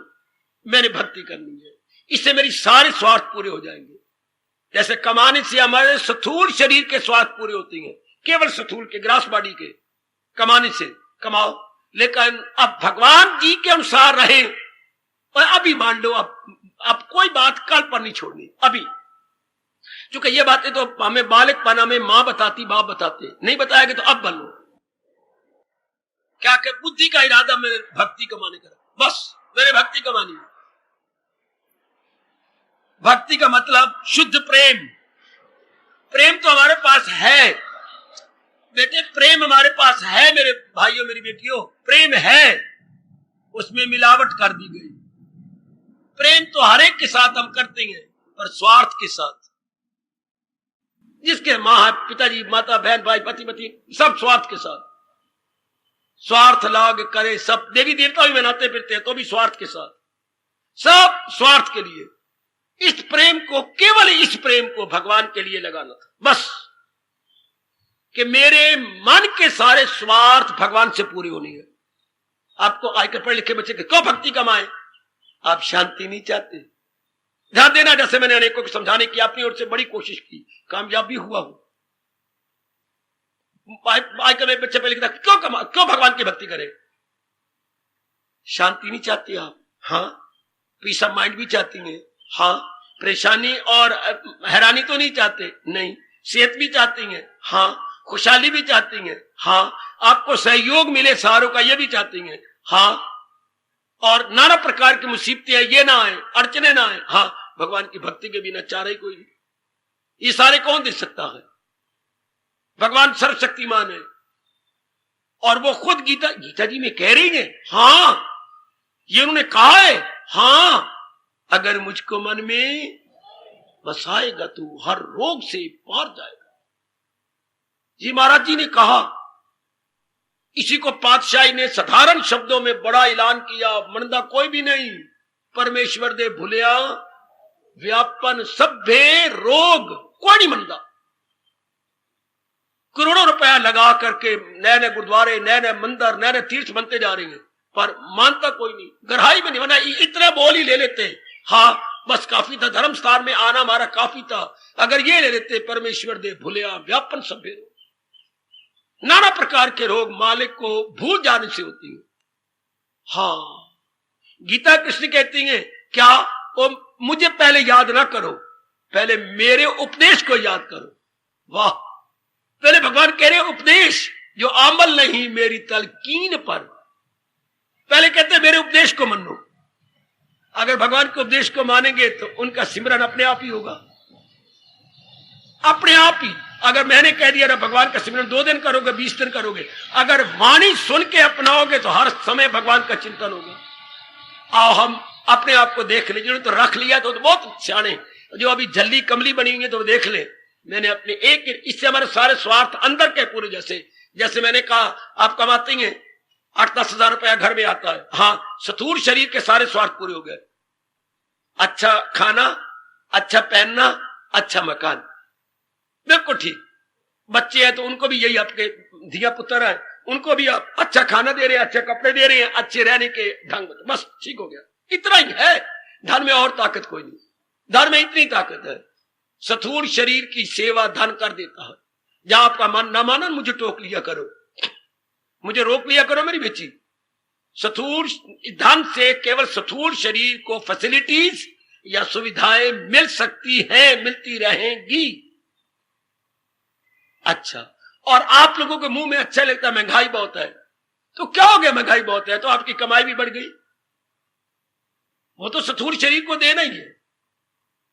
मैंने भक्ति करनी है, इससे मेरी सारे स्वार्थ पूरे हो जाएंगे। जैसे कमाने से हमारे स्थूल शरीर के स्वार्थ पूरे होते हैं, केवल स्थूल के, ग्रास बॉडी के कमाने से कमाओ, लेकिन अब भगवान जी के अनुसार रहे। और अभी मान लो, अब कोई बात कल पर नहीं छोड़नी अभी, क्योंकि ये बातें तो हमें बालकपना में मां बताती, बाप बताते, नहीं बताएंगे तो अब बनो क्या कि बुद्धि का इरादा मेरे भक्ति कमाने का, बस मेरे भक्ति कमानी है। भक्ति का मतलब शुद्ध प्रेम। प्रेम तो हमारे पास है बेटे, प्रेम हमारे पास है मेरे भाइयों मेरी बेटियों, प्रेम है, उसमें मिलावट कर दी गई। प्रेम तो हर एक के साथ हम करते हैं, पर स्वार्थ के साथ। जिसके माँ, पिताजी, माता, बहन, भाई, पति, पति, सब स्वार्थ के साथ। स्वार्थ लाग करे सब, देवी देवता भी मनाते फिरते हैं तो भी स्वार्थ के साथ, सब स्वार्थ के लिए। इस प्रेम को, केवल इस प्रेम को भगवान के लिए लगाना था, बस, कि मेरे मन के सारे स्वार्थ भगवान से पूरे होने हैं। आपको आजकल पढ़े लिखे बच्चे क्यों भक्ति कमाए? आप शांति नहीं चाहते। ध्यान देना, जैसे मैंने अनेकों को समझाने की अपनी ओर से बड़ी कोशिश की, कामयाब भी हुआ हूं। आजकल मेरे बच्चे पहले क्यों भगवान की भक्ति करें? शांति नहीं चाहते आप, हाँ, पीस ऑफ माइंड भी चाहती हैं, हाँ, परेशानी और हैरानी तो नहीं चाहते, नहीं, सेहत भी चाहती हैं, हाँ, खुशहाली भी चाहती हैं, हाँ, आपको सहयोग मिले सारों का, ये भी चाहती हैं, हाँ, और नाना प्रकार की मुसीबतें ये ना आए, अड़चने ना आए, हाँ, भगवान की भक्ति के बिना चारा ही कोई नहीं। ये सारे कौन दे सकता है? भगवान सर्वशक्तिमान है, और वो खुद गीता जी में कह रही है, हाँ, ये उन्होंने कहा है, हाँ, अगर मुझको मन में बसाएगा तो हर रोग से पार जाएगा। जी महाराज जी ने कहा, इसी को पातशाही ने साधारण शब्दों में बड़ा ऐलान किया, मनदा कोई भी नहीं, परमेश्वर दे भुलिया व्यापन सभ्य रोग, कोई नहीं मनदा। करोड़ों रुपया लगा करके नए नए गुरुद्वारे, नए नए मंदिर, नए नए तीर्थ बनते जा रहे हैं, पर मानता कोई नहीं, गहराई में नहीं बना। इतना बोल ही ले लेते, हाँ बस काफी था, धर्म स्थान में आना हमारा काफी था, अगर ये ले लेते परमेश्वर दे भूलिया व्यापन सब भेरो। नाना प्रकार के रोग मालिक को भूल जाने से होती है। हाँ, गीता कृष्ण कहती है क्या, वो मुझे पहले याद ना करो, पहले मेरे उपदेश को याद करो। वाह, पहले भगवान कह रहे उपदेश जो अमल नहीं मेरी तलकीन पर, पहले कहते मेरे उपदेश को मानो। अगर भगवान के उपदेश को मानेंगे तो उनका सिमरन अपने आप ही होगा, अपने आप ही। अगर मैंने कह दिया ना भगवान का सिमरन 2 दिन करोगे, 20 दिन करोगे, अगर वाणी सुन के अपनाओगे तो हर समय भगवान का चिंतन होगा। आओ हम अपने आप को देख ले, जिन्होंने तो रख लिया तो बहुत सियाने, जो अभी जल्दी कमली बनी हुई है तो देख ले। मैंने अपने एक, इससे हमारे सारे स्वार्थ अंदर के पूरे, जैसे मैंने कहा आप कमाती हैं 8-10 हजार रुपया घर में आता है, हाँ स्थूल शरीर के सारे स्वार्थ पूरे हो गए। अच्छा खाना, अच्छा पहनना, अच्छा मकान, बिल्कुल ठीक। बच्चे हैं तो उनको भी यही, आपके धिया पुत्र है उनको भी आप अच्छा खाना दे रहे हैं, अच्छे कपड़े दे रहे हैं, अच्छे रहने के ढंग, बस ठीक हो गया। इतना ही है, धन में और ताकत कोई नहीं, धन में इतनी ताकत है। स्थूल शरीर की सेवा धन कर देता है। जहां आपका मन ना माना, मुझे टोक लिया करो, मुझे रोक लिया करो मेरी बेची। स्थूल धन से केवल स्थूल शरीर को फैसिलिटीज या सुविधाएं मिल सकती हैं, मिलती रहेंगी। अच्छा, और आप लोगों के मुंह में अच्छा लगता है महंगाई बहुत है, तो क्या हो गया, महंगाई बहुत है तो आपकी कमाई भी बढ़ गई, वो तो स्थूल शरीर को देना ही है।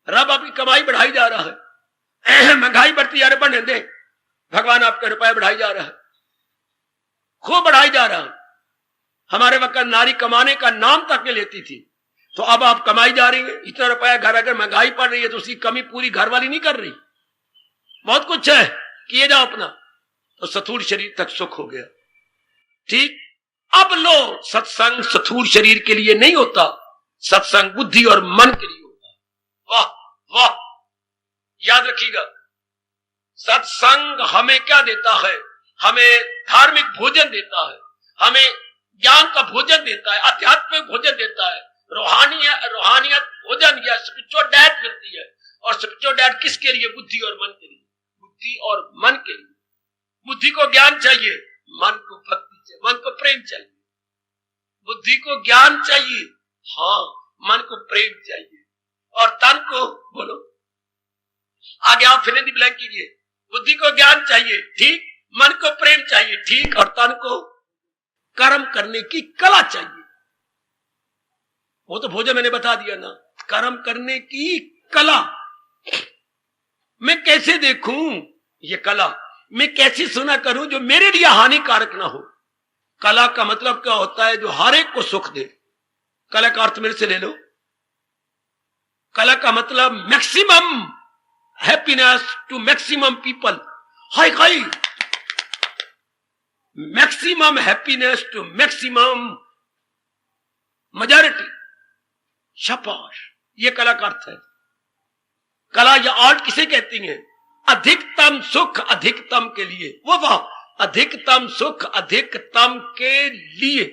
रब आपकी कमाई बढ़ाई जा रहा है, महंगाई बढ़ती जा रही, बढ़ने दे, भगवान आपके रुपए बढ़ाई जा रहा है, खूब बढ़ाई जा रहा है। हमारे वक्त नारी कमाने का नाम तक के लेती थी, तो अब आप कमाई जा रही है, इतना रुपया घर, अगर महंगाई पड़ रही है तो उसकी कमी पूरी घर वाली नहीं कर रही। बहुत कुछ है, किए जाओ अपना, तो स्थूल शरीर तक सुख हो गया। ठीक, अब लो, सत्संग स्थूल शरीर के लिए नहीं होता, सत्संग बुद्धि और मन के लिए होता। वाह वाह, याद रखिएगा, सत्संग हमें क्या देता है, हमें धार्मिक भोजन देता है, हमें ज्ञान का भोजन देता है, आध्यात्मिक भोजन देता है, रूहानियत भोजन या स्पिरिचुअल डाइट मिलती है। और स्पिरिचुअल डाइट किसके लिए, बुद्धि और मन के लिए, बुद्धि और मन के लिए। बुद्धि को ज्ञान चाहिए, मन को भक्ति चाहिए, मन को प्रेम चाहिए। बुद्धि को ज्ञान चाहिए, हाँ, मन को प्रेम चाहिए, और तन को, बोलो आगे आप फिर दी ब्लैंक कीजिए, बुद्धि को ज्ञान चाहिए, ठीक, मन को प्रेम चाहिए, ठीक, और तन को कर्म करने की कला चाहिए। वो तो भोजन मैंने बता दिया ना, कर्म करने की कला। मैं कैसे देखूं ये कला, मैं कैसे सुना करूं जो मेरे लिए हानिकारक ना हो। कला का मतलब क्या होता है, जो हर एक को सुख दे। कला का अर्थ मेरे से ले लो, कला का मतलब maximum happiness to maximum people. हाय हाय, maximum happiness to maximum majority. शाबाश, ये कला का अर्थ है। कला या आर्ट किसे कहती है, अधिकतम सुख अधिकतम के लिए। वो वाह, अधिकतम सुख अधिकतम के लिए,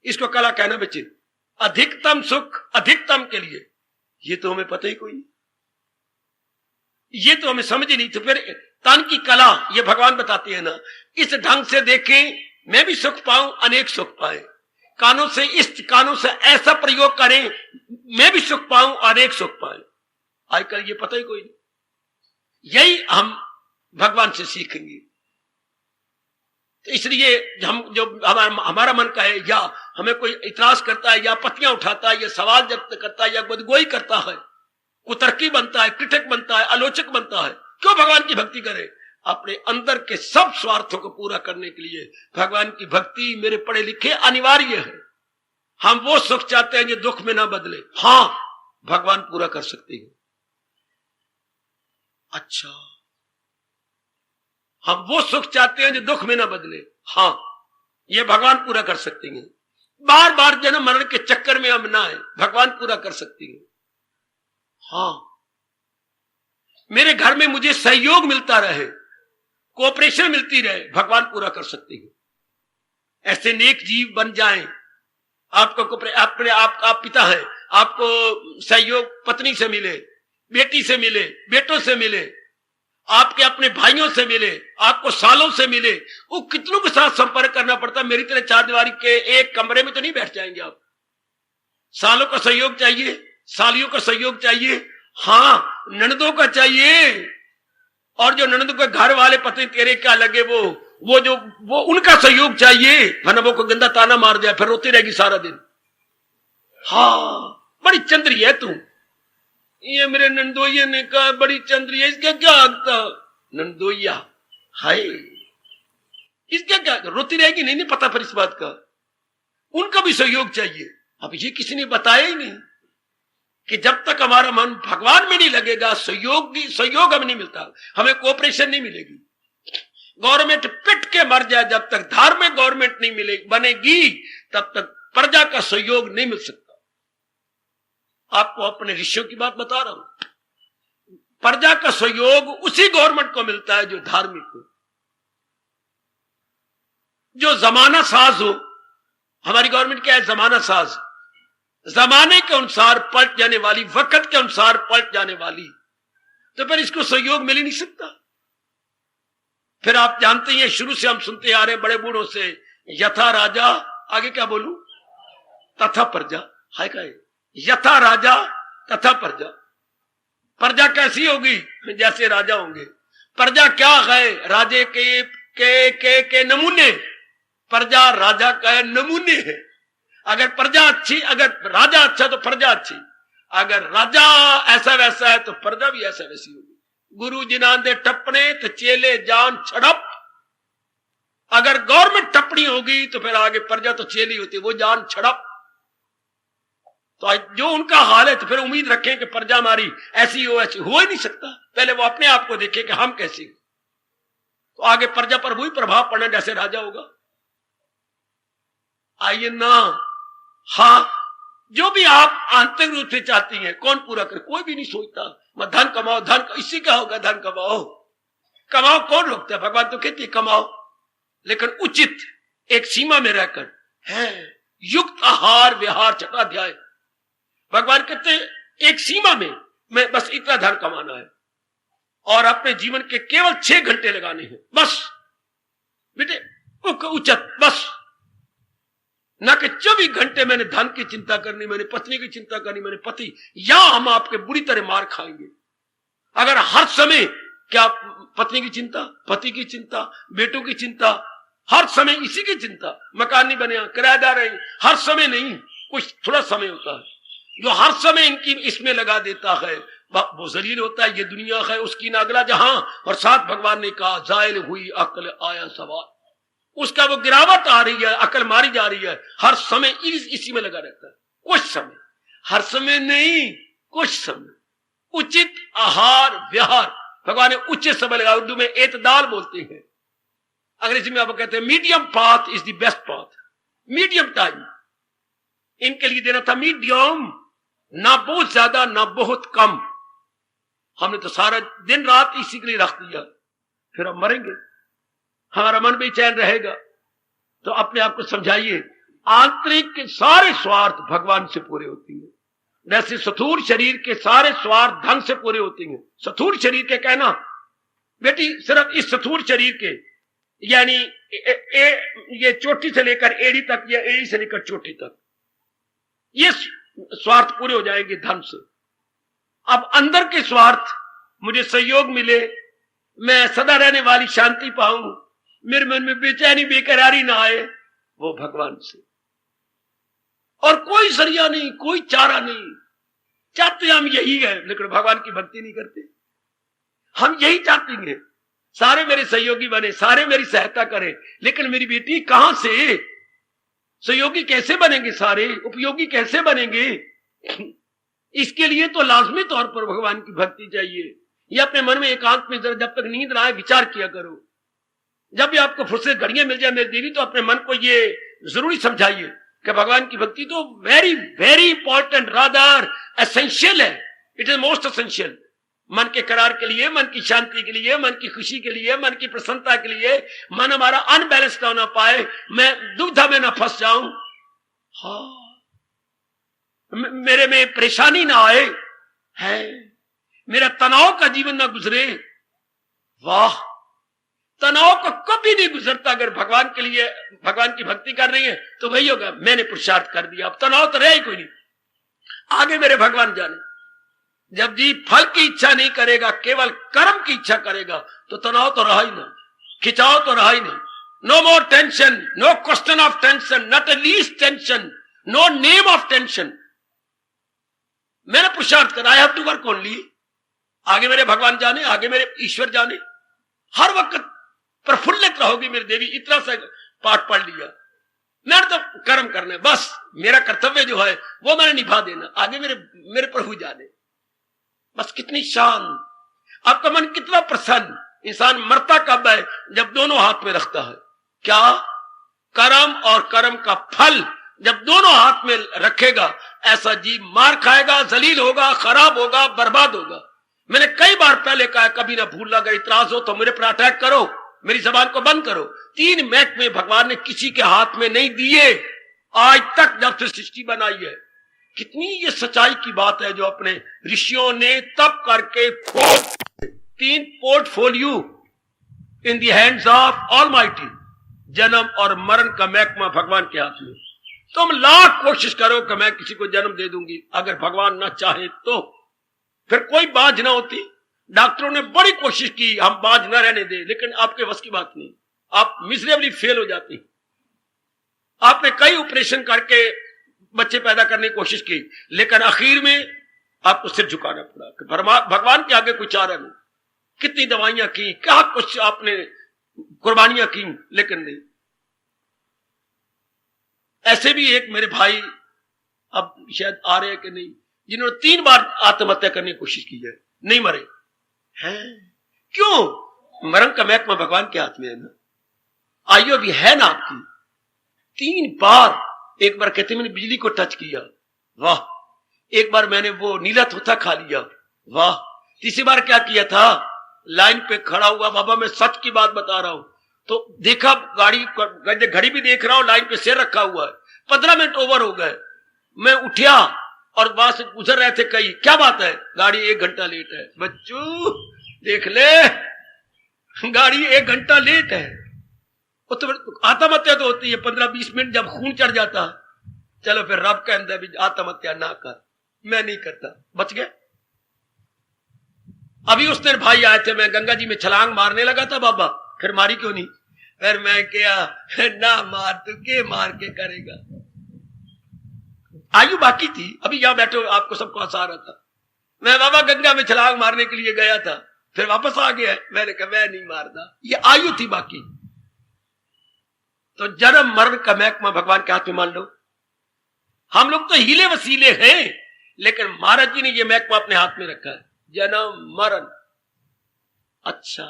इसको कला कहना बच्चे, अधिकतम सुख अधिकतम के लिए। ये तो हमें पता ही कोई नहीं, ये तो हमें समझ ही नहीं। तो फिर तन की कला, ये भगवान बताते हैं ना, इस ढंग से देखें मैं भी सुख पाऊं, अनेक सुख पाए। कानों से, इस कानों से ऐसा प्रयोग करें मैं भी सुख पाऊं, अनेक सुख पाए। आजकल ये पता ही कोई नहीं। यही हम भगवान से सीखेंगे। तो इसलिए हम, जो हमारा मन का है, या हमें कोई इतराज करता है, या पत्तियां उठाता है, या सवाल व्यक्त करता है, या बदगोई करता है, कुतर्की बनता है, क्रिटिक बनता है, आलोचक बनता है, क्यों भगवान की भक्ति करे? अपने अंदर के सब स्वार्थों को पूरा करने के लिए भगवान की भक्ति मेरे पढ़े लिखे अनिवार्य है। हम वो सुख चाहते हैं जो दुख में ना बदले, हाँ भगवान पूरा कर सकते हैं। अच्छा, हम वो सुख चाहते हैं जो दुख में ना बदले, हाँ ये भगवान पूरा कर सकते हैं। बार बार जन्म मरण के चक्कर में हम ना आए, भगवान पूरा कर सकते हैं। हाँ, मेरे घर में मुझे सहयोग मिलता रहे, कोऑपरेशन मिलती रहे, भगवान पूरा कर सकते हैं। ऐसे नेक जीव बन जाएं। आपको अपने आप पिता है, आपको सहयोग पत्नी से मिले, बेटी से मिले, बेटों से मिले, आपके अपने भाइयों से मिले, आपको सालों से मिले, वो कितनों के साथ संपर्क करना पड़ता है। मेरी तरह चार दीवारी के एक कमरे में तो नहीं बैठ जाएंगे आप। सालों का सहयोग चाहिए, सालियों का सहयोग चाहिए, हाँ ननदों का चाहिए, और जो ननदों के घर वाले पति तेरे क्या लगे वो उनका सहयोग चाहिए, वरना वो को गंदा ताना मार दिया फिर रोती रहेगी सारा दिन। हाँ बड़ी चंद्री है तू, ये मेरे नंदोइया ने कहा बड़ी चंद्री है, इसका क्या आता नंदोइया, हाय इसका क्या, रोती रहेगी। नहीं पता फिर इस बात का, उनका भी सहयोग चाहिए। अब ये किसी ने बताया ही नहीं कि जब तक हमारा मन भगवान में नहीं लगेगा सहयोग हमें नहीं मिलता, हमें कोऑपरेशन नहीं मिलेगी। गवर्नमेंट पिट के मर जाए, जब तक धार्मिक गवर्नमेंट नहीं मिलेगी बनेगी तब तक प्रजा का सहयोग नहीं मिल सकता। आपको अपने ऋषियों की बात बता रहा हूं। प्रजा का सहयोग उसी गवर्नमेंट को मिलता है जो धार्मिक हो, जो जमाना साज हो। हमारी गवर्नमेंट क्या है, जमाना साज, जमाने के अनुसार पलट जाने वाली, वक्त के अनुसार पलट जाने वाली, तो फिर इसको सहयोग मिल ही नहीं सकता। फिर आप जानते हैं शुरू से हम सुनते आ रहे बड़े बूढ़ों से, यथा राजा, आगे क्या बोलूं, तथा प्रजा, हाय का यथा राजा तथा प्रजा। प्रजा कैसी होगी, जैसे राजा होंगे। प्रजा क्या है, राजे के नमूने, प्रजा राजा का नमूने है। अगर प्रजा अच्छी, अगर राजा अच्छा तो प्रजा अच्छी, अगर राजा ऐसा वैसा है तो प्रजा भी ऐसा वैसी होगी। गुरु जिनान दे टपने तो चेले जान छड़प। अगर गवर्नमेंट टपनी होगी तो फिर आगे प्रजा तो चेली होती, वो जान छड़प। तो जो उनका हाल है तो फिर उम्मीद रखें कि प्रजा हमारी ऐसी हो, ऐसी हो ही नहीं सकता। पहले वो अपने आप को देखे कि हम कैसे, तो आगे प्रजा पर वही प्रभाव पड़ना जैसे राजा होगा। आइए ना, हाँ जो भी आप आंतरिक रूप से चाहती हैं कौन पूरा करे, कोई भी नहीं सोचता। मैं धन कमाओ, धन इससे क्या होगा, धन कमाओ, कमाओ कौन रोकता है, भगवान तो कहती है कमाओ, लेकिन उचित एक सीमा में रहकर है। युक्त आहार विहार छठा अध्याय, भगवान कहते हैं एक सीमा में मैं बस इतना धन कमाना है और अपने जीवन के केवल 6 घंटे लगाने हैं बस बेटे, उचित बस, ना कि 24 घंटे मैंने धन की चिंता करनी, मैंने पत्नी की चिंता करनी, मैंने पति, या हम आपके बुरी तरह मार खाएंगे। अगर हर समय क्या पत्नी की चिंता, पति की चिंता, बेटों की चिंता, हर समय इसी की चिंता, मकान नहीं बने, किराएदार है, हर समय नहीं, कुछ थोड़ा समय होता है। जो हर समय इनकी इसमें लगा देता है वो जलील होता है। ये दुनिया है उसकी ना अगला जहां, और साथ भगवान ने कहा जायल हुई अकल आया सवाल, उसका वो गिरावट आ रही है, अकल मारी जा रही है, हर समय इसी में लगा रहता है। कुछ समय, हर समय नहीं, कुछ समय, उचित आहार विहार, भगवान ने उचित समय लगा, उर्दू में एतदाल बोलते हैं, अंग्रेजी में आप कहते हैं medium path is the best path. Medium time इनके लिए देना था, मीडियम, ना बहुत ज्यादा ना बहुत कम। हमने तो सारा दिन रात इसी के लिए रख दिया, फिर हम मरेंगे, हमारा मन बेचैन रहेगा। तो अपने आप को समझाइए, आंतरिक के सारे स्वार्थ भगवान से पूरे होती हैं, जैसे स्थूल शरीर के सारे स्वार्थ धन से पूरे होती हैं। स्थूल शरीर के कहना बेटी सिर्फ इस स्थूल शरीर के, यानी ये चोटी से लेकर एड़ी तक या एड़ी से लेकर चोटी तक, ये स्वार्थ पूरे हो जाएंगे धन से। अब अंदर के स्वार्थ, मुझे सहयोग मिले, मैं सदा रहने वाली शांति पाऊं, मेरे मन में बेचैनी बेकरारी ना आए, वो भगवान से। और कोई जरिया नहीं, कोई चारा नहीं। चाहते हम यही है, लेकिन भगवान की भक्ति नहीं करते। हम यही चाहते हैं सारे मेरे सहयोगी बने, सारे मेरी सहायता करें, लेकिन मेरी बेटी कहां से सहयोगी कैसे बनेंगे, सारे उपयोगी कैसे बनेंगे? इसके लिए तो लाजमी तौर पर भगवान की भक्ति चाहिए। ये अपने मन में एकांत में जब तक नींद ना आए विचार किया करो। जब भी आपको फुर्सत घड़ियां मिल जाए मेरी देवी, तो अपने मन को ये जरूरी समझाइए कि भगवान की भक्ति तो very very important, rather essential है। It is most essential. मन के करार के लिए, मन की शांति के लिए, मन की खुशी के लिए, मन की प्रसन्नता के लिए, मन हमारा अनबैलेंस ना होना पाए, मैं दुविधा में ना फंस जाऊं, हाँ, मेरे में परेशानी ना आए, है, मेरा तनाव का जीवन ना गुजरे। वाह, तनाव को कभी नहीं गुजरता। अगर भगवान के लिए, भगवान की भक्ति कर रही है तो वही होगा, मैंने पुरुषार्थ कर दिया, अब तनाव तो रहे ही कोई नहीं, आगे मेरे भगवान जाने। जब जी फल की इच्छा नहीं करेगा, केवल कर्म की इच्छा करेगा, तो तनाव तो रहा ही ना, खिंचाव तो रहा ही नहीं। No more tension, no question of tension, not a least tension, no name of tension. मैंने पुरुषार्थ करा, I have to work only. आगे मेरे भगवान जाने, आगे मेरे ईश्वर जाने। हर वक्त प्रफुल्लित रहोगी मेरी देवी, इतना सा पाठ पढ़ लिया, मैंने तो कर्म करने, बस मेरा कर्तव्य जो है वो मैंने निभा देना, आगे मेरे प्रभु जाने। बस कितनी शांत, आपका मन कितना प्रसन्न। इंसान मरता कब है? जब दोनों हाथ में रखता है। क्या? कर्म और कर्म का फल जब दोनों हाथ में रखेगा, ऐसा जीव मार खाएगा, जलील होगा, खराब होगा, बर्बाद होगा। मैंने कई बार पहले कहा, कभी ना भूलना, अगर इतराज हो तो मेरे पर अटैक करो, मेरी जबान को बंद करो। 3 महकमे भगवान ने किसी के हाथ में नहीं दिए आज तक, जब से सृष्टि बनाई है। कितनी ये सच्चाई की बात है जो अपने ऋषियों ने तप करके 3 portfolio in the hands of almighty. जन्म और मरण का महकमा भगवान के हाथ में। तुम लाख कोशिश करो कि मैं किसी को जन्म दे दूंगी, अगर भगवान ना चाहे तो फिर कोई बाज ना होती। डॉक्टरों ने बड़ी कोशिश की हम बाज ना रहने दे, लेकिन आपके बस की बात नहीं, आप मिजरेबली फेल हो जाती। आपने कई ऑपरेशन करके बच्चे पैदा करने की कोशिश की, लेकिन आखिर में आपको सिर झुकाना पड़ा कि भगवान के आगे कोई चारा नहीं। कितनी दवाइयां की, क्या कुछ आपने कुर्बानियां की, लेकिन नहीं। ऐसे भी एक मेरे भाई, अब शायद आ रहे हैं कि नहीं, जिन्होंने 3 बार आत्महत्या करने की कोशिश की है, नहीं मरे हैं। क्यों? मरण का महकमा भगवान के हाथ में है ना, आयु भी है ना आपकी। 3 बार, एक बार कहते मैंने बिजली को टच किया, वाह। एक बार मैंने वो नीला तोता खा लिया, वाह। तीसरी बार क्या किया था, लाइन पे खड़ा हुआ, बाबा मैं सच की बात बता रहा हूं, तो देखा घड़ी भी देख रहा हूं, लाइन पे सिर रखा हुआ है। 15 मिनट ओवर हो गए, मैं उठा और वहां से गुजर रहे थे कई, क्या बात है, गाड़ी 1 घंटा लेट है। बच्चू देख ले, गाड़ी 1 घंटा लेट है। तो आत्महत्या तो होती है 15-20 मिनट जब खून चढ़ जाता है। चलो फिर रब के अंदर भी आत्महत्या ना कर, मैं नहीं करता, बच गए। अभी उस दिन भाई आए थे, मैं गंगा जी में छलांग मारने लगा था, बाबा फिर मारी क्यों नहीं? फिर मैं क्या, ना मार, तू के मार के करेगा। आयु बाकी थी, अभी यहां बैठो आपको सबको हंसा रहा था। मैं बाबा गंगा में छलांग मारने के लिए गया था, फिर वापस आ गया। मैंने कहा मैं नहीं मारता, ये आयु थी बाकी। तो जन्म मरण का महकमा भगवान के हाथ में मान लो। हम लोग तो हीले वसीले हैं, लेकिन महाराज जी ने यह महकमा अपने हाथ में रखा है, जन्म मरण। अच्छा,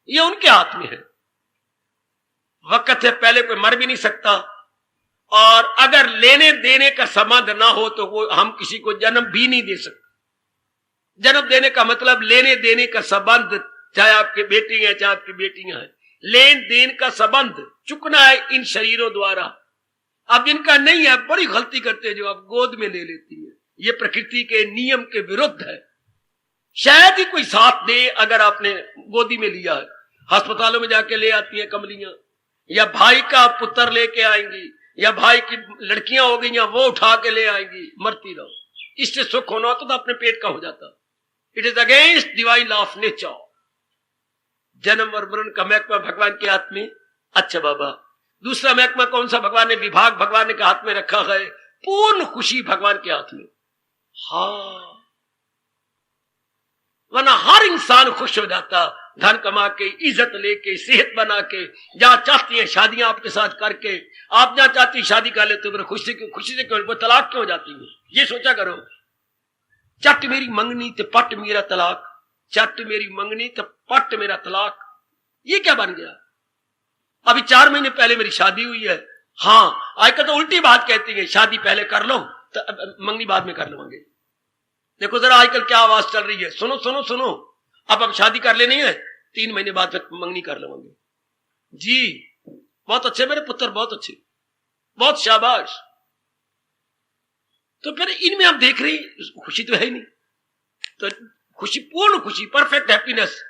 ये उनके हाथ में है। वक्त से पहले कोई मर भी नहीं सकता, और अगर लेने देने का संबंध ना हो तो वो हम किसी को जन्म भी नहीं दे सकते। जन्म देने का मतलब लेने देने का संबंध, चाहे आपके बेटी हैं चाहे आपकी बेटियां हैं, लेन देन का संबंध चुकना है इन शरीरों द्वारा। अब जिनका नहीं है बड़ी गलती करते हैं, जो आप गोद में ले लेती है। ये प्रकृति के नियम के विरुद्ध है। शायद ही कोई साथ दे अगर आपने गोदी में लिया है। अस्पतालों में जाके ले आती है कमलियां, या भाई का पुत्र लेके आएंगी, या भाई की लड़कियां हो गई वो उठा के ले आएंगी, मरती रहो। इससे सुख होना तो अपने पेट का हो जाता। It is against divine law of nature. जन्म और मरण का महकमा भगवान के हाथ में। अच्छा बाबा, दूसरा महकमा कौन सा? भगवान ने विभाग भगवान के हाथ में रखा है, पूर्ण खुशी भगवान के हाथ में। हाँ, वरना हर इंसान खुश हो जाता, धन कमा के, इज्जत लेके, सेहत बना के, जहां चाहती है शादियां आपके साथ करके। आप जहां चाहती शादी कर लेते हो, खुशी से क्यों, वो तलाक क्यों हो जाती है? ये सोचा करो। चट मेरी मंगनी ते पट मेरा तलाक, चट मेरी मंगनी ते पट मेरा तलाक। ये क्या बन गया? अभी 4 महीने पहले मेरी शादी हुई है। हाँ, आजकल तो उल्टी बात कहती है, शादी पहले कर लो तो मंगनी बाद में कर लूंगे। देखो जरा आजकल क्या आवाज चल रही है, सुनो सुनो सुनो, अब शादी कर लेनी है, 3 महीने बाद फिर मंगनी कर लेंगे। जी बहुत अच्छे मेरे पुत्र, बहुत अच्छे, बहुत शाबाश। तो फिर इनमें आप देख रही खुशी तो है ही नहीं। तो खुशी, पूर्ण खुशी, perfect happiness,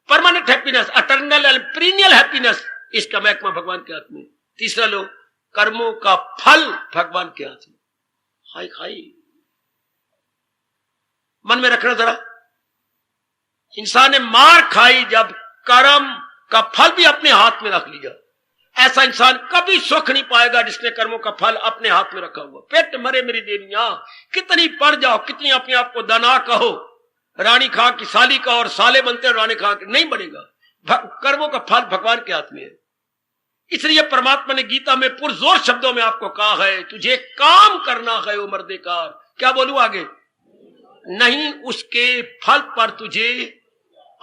permanent happiness, eternal and period happiness, इसका महकमा भगवान के हाथ में। तीसरा लो, कर्मों का फल भगवान के हाथ में। हाय हाय, मन में रखना जरा, इंसान ने मार खाई जब कर्म का फल भी अपने हाथ में रख लिया। ऐसा इंसान कभी सुख नहीं पाएगा जिसने कर्मों का फल अपने हाथ में रखा हुआ। पेट मरे मेरी देवियां, कितनी पड़ जाओ, कितनी अपने आप को दाना कहो, रानी खां की साली का और साले बनते हैं रानी खां के, नहीं बढ़ेगा। कर्मों का फल भगवान के हाथ में है। इसलिए परमात्मा ने गीता में पुरजोर शब्दों में आपको कहा है, तुझे काम करना है ओ मर्देकार। क्या बोलूं आगे, नहीं उसके फल पर तुझे,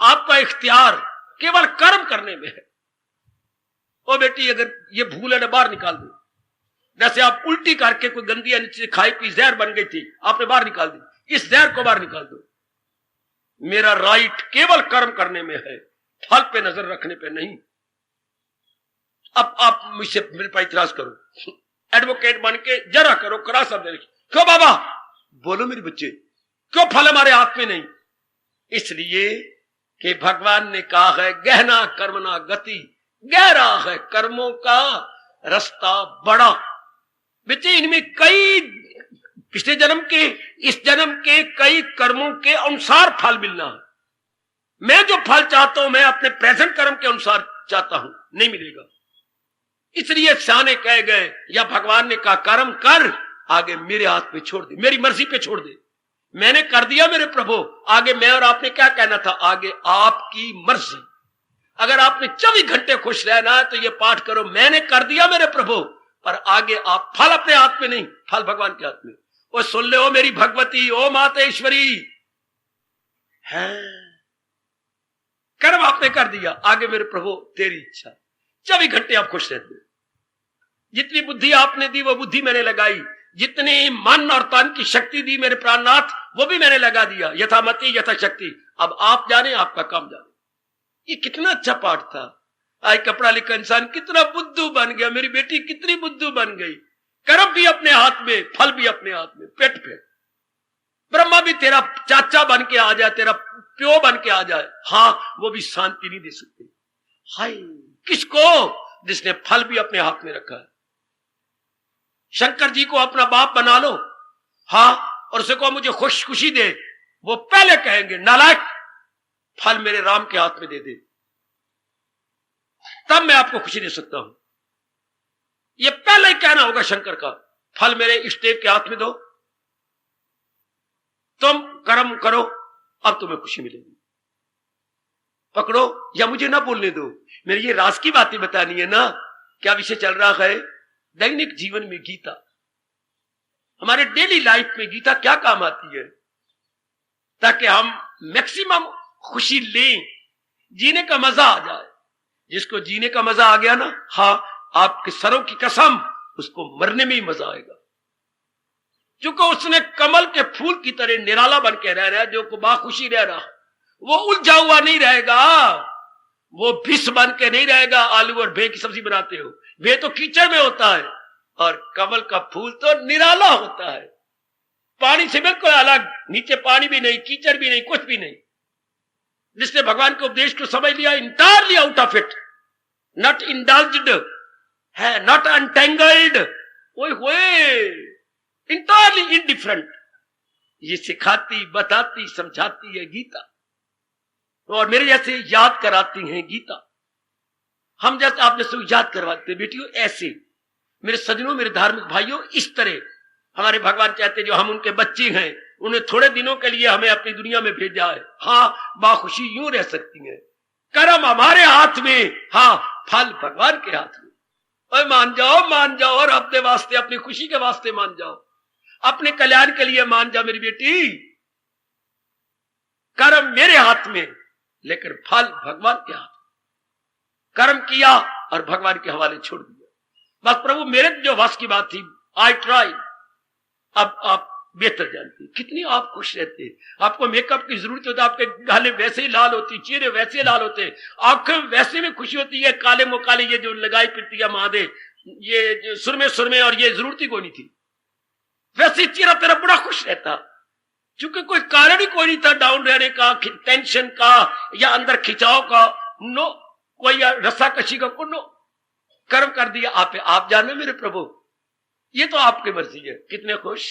आपका इख्तियार केवल कर्म करने में है। ओ बेटी, अगर ये भूल है ना, बाहर निकाल दो। जैसे आप उल्टी करके कोई गंदी नीचे खाई पी जहर बन गई थी, आपने बाहर निकाल दी, इस जहर को बाहर निकाल दो। मेरा राइट केवल कर्म करने में है, फल पे नजर रखने पे नहीं। अब आप मुझसे मेरे पर इतराज करो, एडवोकेट बन के जरा करो, करा सब दे। क्यों बाबा, बोलो मेरे बच्चे, क्यों फल हमारे हाथ में नहीं? इसलिए कि भगवान ने कहा है, गहना कर्मना गति, गहरा है कर्मों का रास्ता बड़ा। बच्चे, इनमें कई पिछले जन्म के, इस जन्म के कई कर्मों के अनुसार फल मिलना है। मैं जो फल चाहता हूं, मैं अपने प्रेजेंट कर्म के अनुसार चाहता हूं, नहीं मिलेगा। इसलिए सियाने कह गए, या भगवान ने कहा, कर्म कर, आगे मेरे हाथ पे छोड़ दे, मेरी मर्जी पे छोड़ दे। मैंने कर दिया मेरे प्रभु, आगे मैं और आपने क्या कहना था, आगे आपकी मर्जी। अगर आपने 24 घंटे खुश रहना है तो ये पाठ करो, मैंने कर दिया मेरे प्रभु, पर आगे आप, फल अपने हाथ में नहीं, फल भगवान के हाथ में। वो सुन ले ओ मेरी भगवती, ओ मातेश्वरी, है कर्म आपने कर दिया, आगे मेरे प्रभु तेरी इच्छा। 24 घंटे आप खुश रहते। जितनी बुद्धि आपने दी वो बुद्धि मैंने लगाई, जितनी मन और तन की शक्ति दी मेरे प्राणनाथ, वो भी मैंने लगा दिया। यथामति यथा शक्ति। अब आप जाने, आपका काम जाने। ये कितना अच्छा पाठ था। आज कपड़ा लिखा इंसान कितना बुद्धू बन गया, मेरी बेटी कितनी बुद्धू बन गई। कर्म भी अपने हाथ में, फल भी अपने हाथ में, पेट पे। ब्रह्मा भी तेरा चाचा बन के आ जाए, तेरा प्यो बन के आ जाए, हाँ, वो भी शांति नहीं दे सकते। हाय, किसको? जिसने फल भी अपने हाथ में रखा है। शंकर जी को अपना बाप बना लो, हाँ, और उसे कहो मुझे खुशी दे, वो पहले कहेंगे, नालायक, फल मेरे राम के हाथ में दे दे, तब मैं आपको खुशी दे सकता हूं। ये पहले ही कहना होगा शंकर का, फल मेरे इष्टदेव के हाथ में दो, तुम कर्म करो, अब तुम्हें खुशी मिलेगी। पकड़ो या मुझे ना बोलने दो, मेरी ये राज की बातें बतानी है ना। क्या विषय चल रहा है? दैनिक जीवन में गीता, हमारे डेली लाइफ में गीता क्या काम आती है, ताकि हम मैक्सिमम खुशी लें, जीने का मजा आ जाए। जिसको जीने का मजा आ गया ना, हाँ, आपके सरों की कसम, उसको मरने में ही मजा आएगा। क्योंकि उसने कमल के फूल की तरह निराला बन के रह रहा है, जो को बाखुशी रह रहा, वो उलझा हुआ नहीं रहेगा, वो भिस बन के नहीं रहेगा। आलू और भे की सब्जी बनाते हो, भे तो कीचड़ में होता है, और कमल का फूल तो निराला होता है, पानी से बिल्कुल अलग, नीचे पानी भी नहीं, कीचड़ भी नहीं, कुछ भी नहीं। जिसने भगवान के उपदेश को समझ लिया, entirely out of it, not indulged है, नॉट अनटेंगल्ड, इंटायरली इनडिफरेंट। ये सिखाती, बताती, समझाती है गीता, और मेरे जैसे याद कराती हैं गीता। हम जैसे आप जैसे याद करवाते बेटियों, ऐसे मेरे सजनों, मेरे धार्मिक भाइयों, इस तरह हमारे भगवान चाहते, जो हम उनके बच्चे हैं, उन्हें थोड़े दिनों के लिए हमें अपनी दुनिया में भेजा है, हाँ, बाखुशी यूं रह सकती है। कर्म हमारे हाथ में, हाँ, फल भगवान के हाथ में। और मान जाओ, और अपने वास्ते, अपनी खुशी के वास्ते मान जाओ, अपने कल्याण के लिए मान जाओ मेरी बेटी। कर्म मेरे हाथ में, लेकिन फल भगवान के हाथ में। कर्म किया और भगवान के हवाले छोड़ दिया, बस प्रभु मेरे जो वश की बात थी, आई ट्राई। अब आप बेहतर जानती है। कितनी आप खुश रहते हैं। आपको मेकअप की जरूरत होती है, आपके गाले वैसे ही लाल होती, चेहरे वैसे लाल होते, आंखें वैसे में खुशी होती है। काले मुकाले ये जो लगाई फिरती है महादेव, ये सुरमे और ये जरूरत ही कोई नहीं थी। वैसे चेहरा तेरा बड़ा खुश रहता, क्योंकि कोई कारण ही कोई नहीं था डाउन रहने का, टेंशन का या अंदर खिंचाव का। नो, कोई रस्साकशी का को नो, कर्म कर दिया आप जाने मेरे प्रभु, ये तो आपकी मर्जी है। कितने खुश,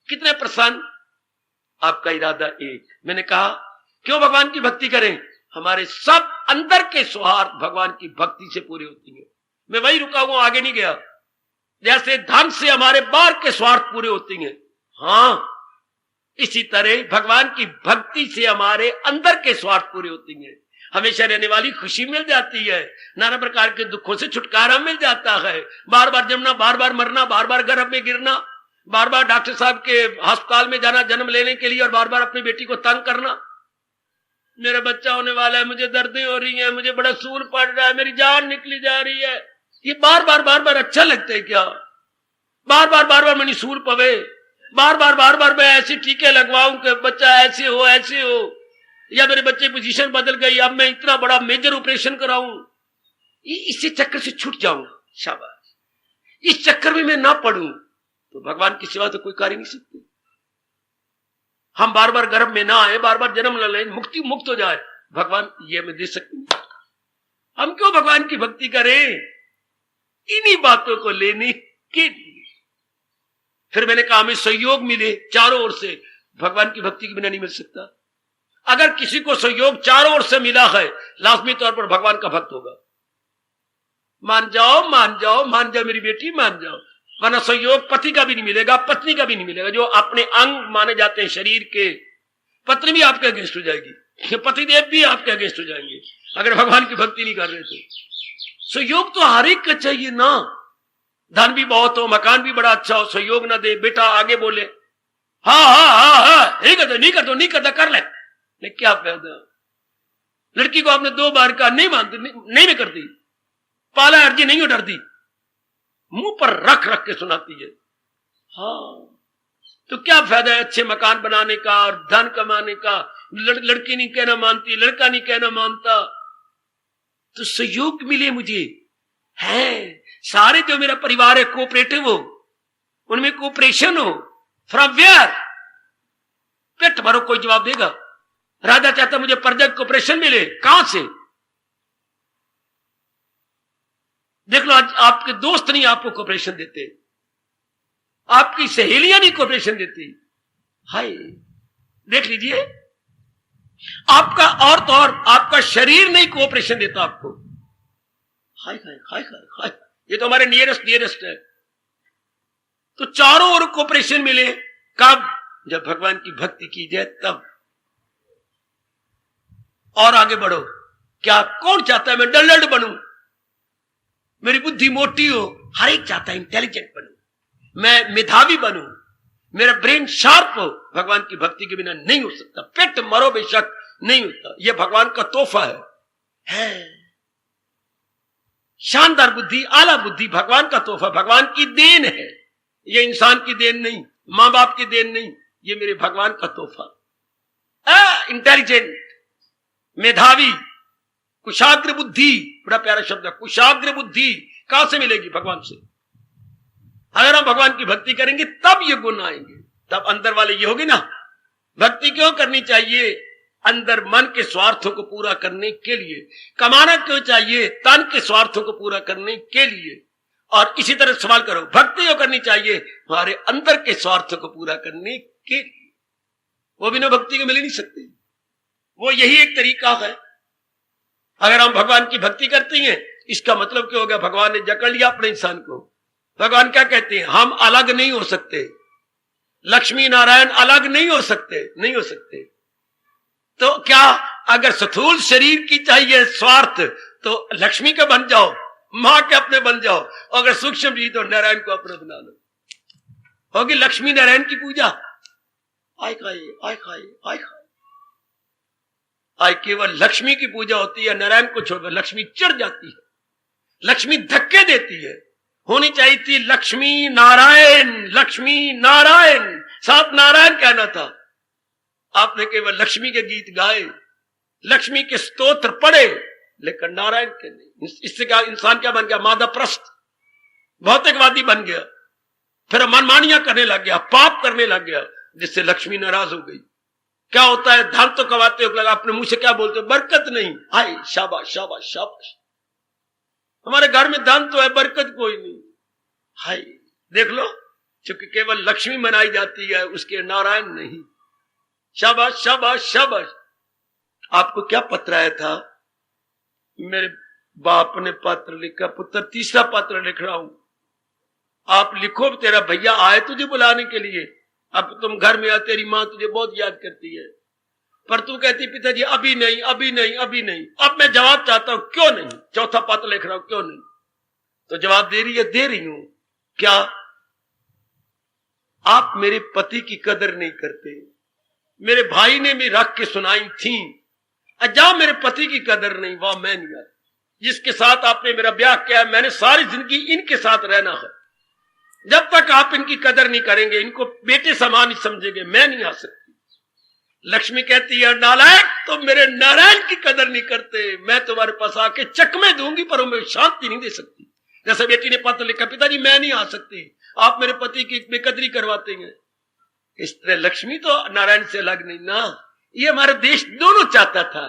कितने प्रसन्न, आपका इरादा एक। मैंने कहा क्यों भगवान की भक्ति करें, हमारे सब अंदर के स्वार्थ भगवान की भक्ति से पूरे होती है। मैं वही रुका हुआ, आगे नहीं गया। जैसे धन से हमारे बाहर के स्वार्थ पूरे होते हैं, हाँ इसी तरह भगवान की भक्ति से हमारे अंदर के स्वार्थ पूरे होते हैं। हमेशा रहने वाली खुशी मिल जाती है, नाना प्रकार के दुखों से छुटकारा मिल जाता है। बार बार जमना, बार बार मरना, बार बार गर्भ में गिरना, बार बार डॉक्टर साहब के अस्पताल में जाना जन्म लेने के लिए, और बार बार अपनी बेटी को तंग करना, मेरा बच्चा होने वाला है, मुझे दर्दें हो रही हैं, मुझे बड़ा सूर पड़ रहा है, मेरी जान निकली जा रही है। ये बार बार अच्छा लगता है क्या? बार बार मनी सूर पवे, बार बार मैं ऐसे टीके लगवाऊं कि बच्चा ऐसे हो, या मेरे बच्चे की पोजीशन बदल गई, अब मैं इतना बड़ा मेजर ऑपरेशन कराऊं, इसी चक्कर से छूट जाऊं। शाबाश, इस चक्कर में मैं ना पड़ूं तो भगवान की सिवा तो कोई कार्य नहीं सकते। हम बार बार गर्भ में ना आए, बार बार जन्म न लें, मुक्त हो जाए, भगवान ये मैं दे सकती। हम क्यों भगवान की भक्ति करें? इन्हीं बातों को लेने के लिए। फिर मैंने कहा हमें सहयोग मिले चारों ओर से, भगवान की भक्ति के बिना नहीं मिल सकता। अगर किसी को सहयोग चारों ओर से मिला है, लाजमी तौर पर भगवान का भक्त होगा। मान जाओ मेरी बेटी, मान जाओ, वरना सहयोग पति का भी नहीं मिलेगा, पत्नी का भी नहीं मिलेगा। जो अपने अंग माने जाते हैं शरीर के, पत्नी भी आपके अगेंस्ट हो जाएगी, पतिदेव भी आपके अगेंस्ट हो जाएंगे अगर भगवान की भक्ति नहीं कर रहे तो। सहयोग तो हर एक का चाहिए ना। धन भी बहुत हो, मकान भी बड़ा अच्छा हो, सहयोग ना दे, बेटा आगे बोले हाँ नहीं करता कर ले, नहीं क्या फायदा? लड़की को आपने 2 बार कहा नहीं मानती, नहीं मैं करती, पाला अर्जी नहीं हो डरती, मुंह पर रख के सुनाती है। हाँ तो क्या फायदा है अच्छे मकान बनाने का और धन कमाने का? लड़की नहीं कहना मानती, लड़का नहीं कहना मानता, तो सहयोग मिले मुझे है। सारे जो मेरा परिवार है कोऑपरेटिव हो, उनमें कोऑपरेशन हो, फ्रॉम वेयर? पेट भरो कोई जवाब देगा। राजा चाहता मुझे प्रजा कोऑपरेशन मिले, कहां से? देख लो आज आपके दोस्त नहीं आपको कोऑपरेशन देते, आपकी सहेलियां नहीं कोऑपरेशन देती। हाय देख लीजिए, आपका और तो और आपका शरीर नहीं कोऑपरेशन देता आपको। हाय हाय हाय हाय, ये तो हमारे नियरेस्ट है। तो चारों ओर कोऑपरेशन मिले कब? जब भगवान की भक्ति की जाए तब। और आगे बढ़ो। क्या कौन चाहता है मैं डल्लड बनूं, मेरी बुद्धि मोटी हो? हर एक चाहता है इंटेलिजेंट बनूं, मैं मेधावी बनूं, मेरा ब्रेन शार्प हो। भगवान की भक्ति के बिना नहीं हो सकता। पेट मरो बेशक, नहीं होता। यह भगवान का तोहफा है। शानदार बुद्धि, आला बुद्धि भगवान का तोहफा, भगवान की देन है। ये इंसान की देन नहीं, मां बाप की देन नहीं, ये मेरे भगवान का तोहफा। इंटेलिजेंट, मेधावी, कुशाग्र बुद्धि, बड़ा प्यारा शब्द है कुशाग्र बुद्धि। कहां से मिलेगी? भगवान से। अगर हम भगवान की भक्ति करेंगे तब ये गुण आएंगे, तब अंदर वाले ये होगी ना। भक्ति क्यों करनी चाहिए? अंदर मन के स्वार्थों को पूरा करने के लिए। कमाना क्यों चाहिए? तन के स्वार्थों को पूरा करने के लिए। और इसी तरह सवाल करो, भक्ति क्यों करनी चाहिए? हमारे अंदर के स्वार्थों को पूरा करने के लिए। वो बिना भक्ति के मिल ही नहीं सकते। वो यही एक तरीका है। अगर हम भगवान की भक्ति करते हैं, इसका मतलब क्या हो गया? भगवान ने जकड़ लिया अपने इंसान को। भगवान क्या कहते हैं? हम अलग नहीं हो सकते, लक्ष्मी नारायण अलग नहीं हो सकते। तो क्या अगर स्थूल शरीर की चाहिए स्वार्थ, तो लक्ष्मी का बन जाओ, मां के अपने बन जाओ। अगर सूक्ष्म जी तो नारायण को अपना बना लो, होगी लक्ष्मी नारायण की पूजा। आय खाए आय केवल लक्ष्मी की पूजा होती है, नारायण को छोड़कर लक्ष्मी चढ़ जाती है, लक्ष्मी धक्के देती है। होनी चाहिए थी लक्ष्मी नारायण, लक्ष्मी नारायण, साथ नारायण कहना था। आपने केवल लक्ष्मी के गीत गाए, लक्ष्मी के स्तोत्र पढ़े, लेकिन नारायण के नहीं। इससे क्या इंसान क्या बन गया? मादाप्रस्त, भौतिकवादी बन गया, फिर मनमानियां करने लग गया, पाप करने लग गया, जिससे लक्ष्मी नाराज हो गई। क्या होता है? धन तो कमाते हो, लगा अपने मुंह से क्या बोलते हो? बरकत नहीं। हाय शाबाश शाबाश शाबाश, हमारे घर में धन तो है, बरकत कोई नहीं। हाय देख लो, क्योंकि केवल लक्ष्मी मनाई जाती है, उसके नारायण नहीं। शाबाश शाबाश शाबाश। आपको क्या पत्र आया था? मेरे बाप ने पत्र लिखा, पुत्र तीसरा पत्र लिख रहा हूं, आप लिखो, तेरा भैया आए तुझे बुलाने के लिए। अब तुम घर में आ, तेरी मां तुझे बहुत याद करती है, पर तू कहती पिताजी अभी नहीं अभी नहीं अभी नहीं। अब मैं जवाब चाहता हूं, क्यों नहीं? चौथा पत्र लिख रहा हूं, क्यों नहीं? तो जवाब दे रही है, दे रही हूं। क्या आप मेरे पति की कदर नहीं करते? मेरे भाई ने भी रख के सुनाई थी, जहां मेरे पति की कदर नहीं, वह मैं नहीं आता। जिसके साथ आपने मेरा ब्याह किया, मैंने सारी जिंदगी इनके साथ रहना है। जब तक आप इनकी कदर नहीं करेंगे, इनको बेटे समान ही समझेंगे, मैं नहीं आ सकती। लक्ष्मी कहती है, नालायक, तुम मेरे नारायण की कदर नहीं करते, मैं तुम्हारे पास आके चकमे दूंगी, पर मैं शांति नहीं दे सकती। जैसे बेटी ने पत्र लिखा, पिताजी मैं नहीं आ सकती, आप मेरे पति की बेकदरी करवाते हैं। इस तरह लक्ष्मी तो नारायण से अलग नहीं ना। ये हमारा देश दोनों चाहता था,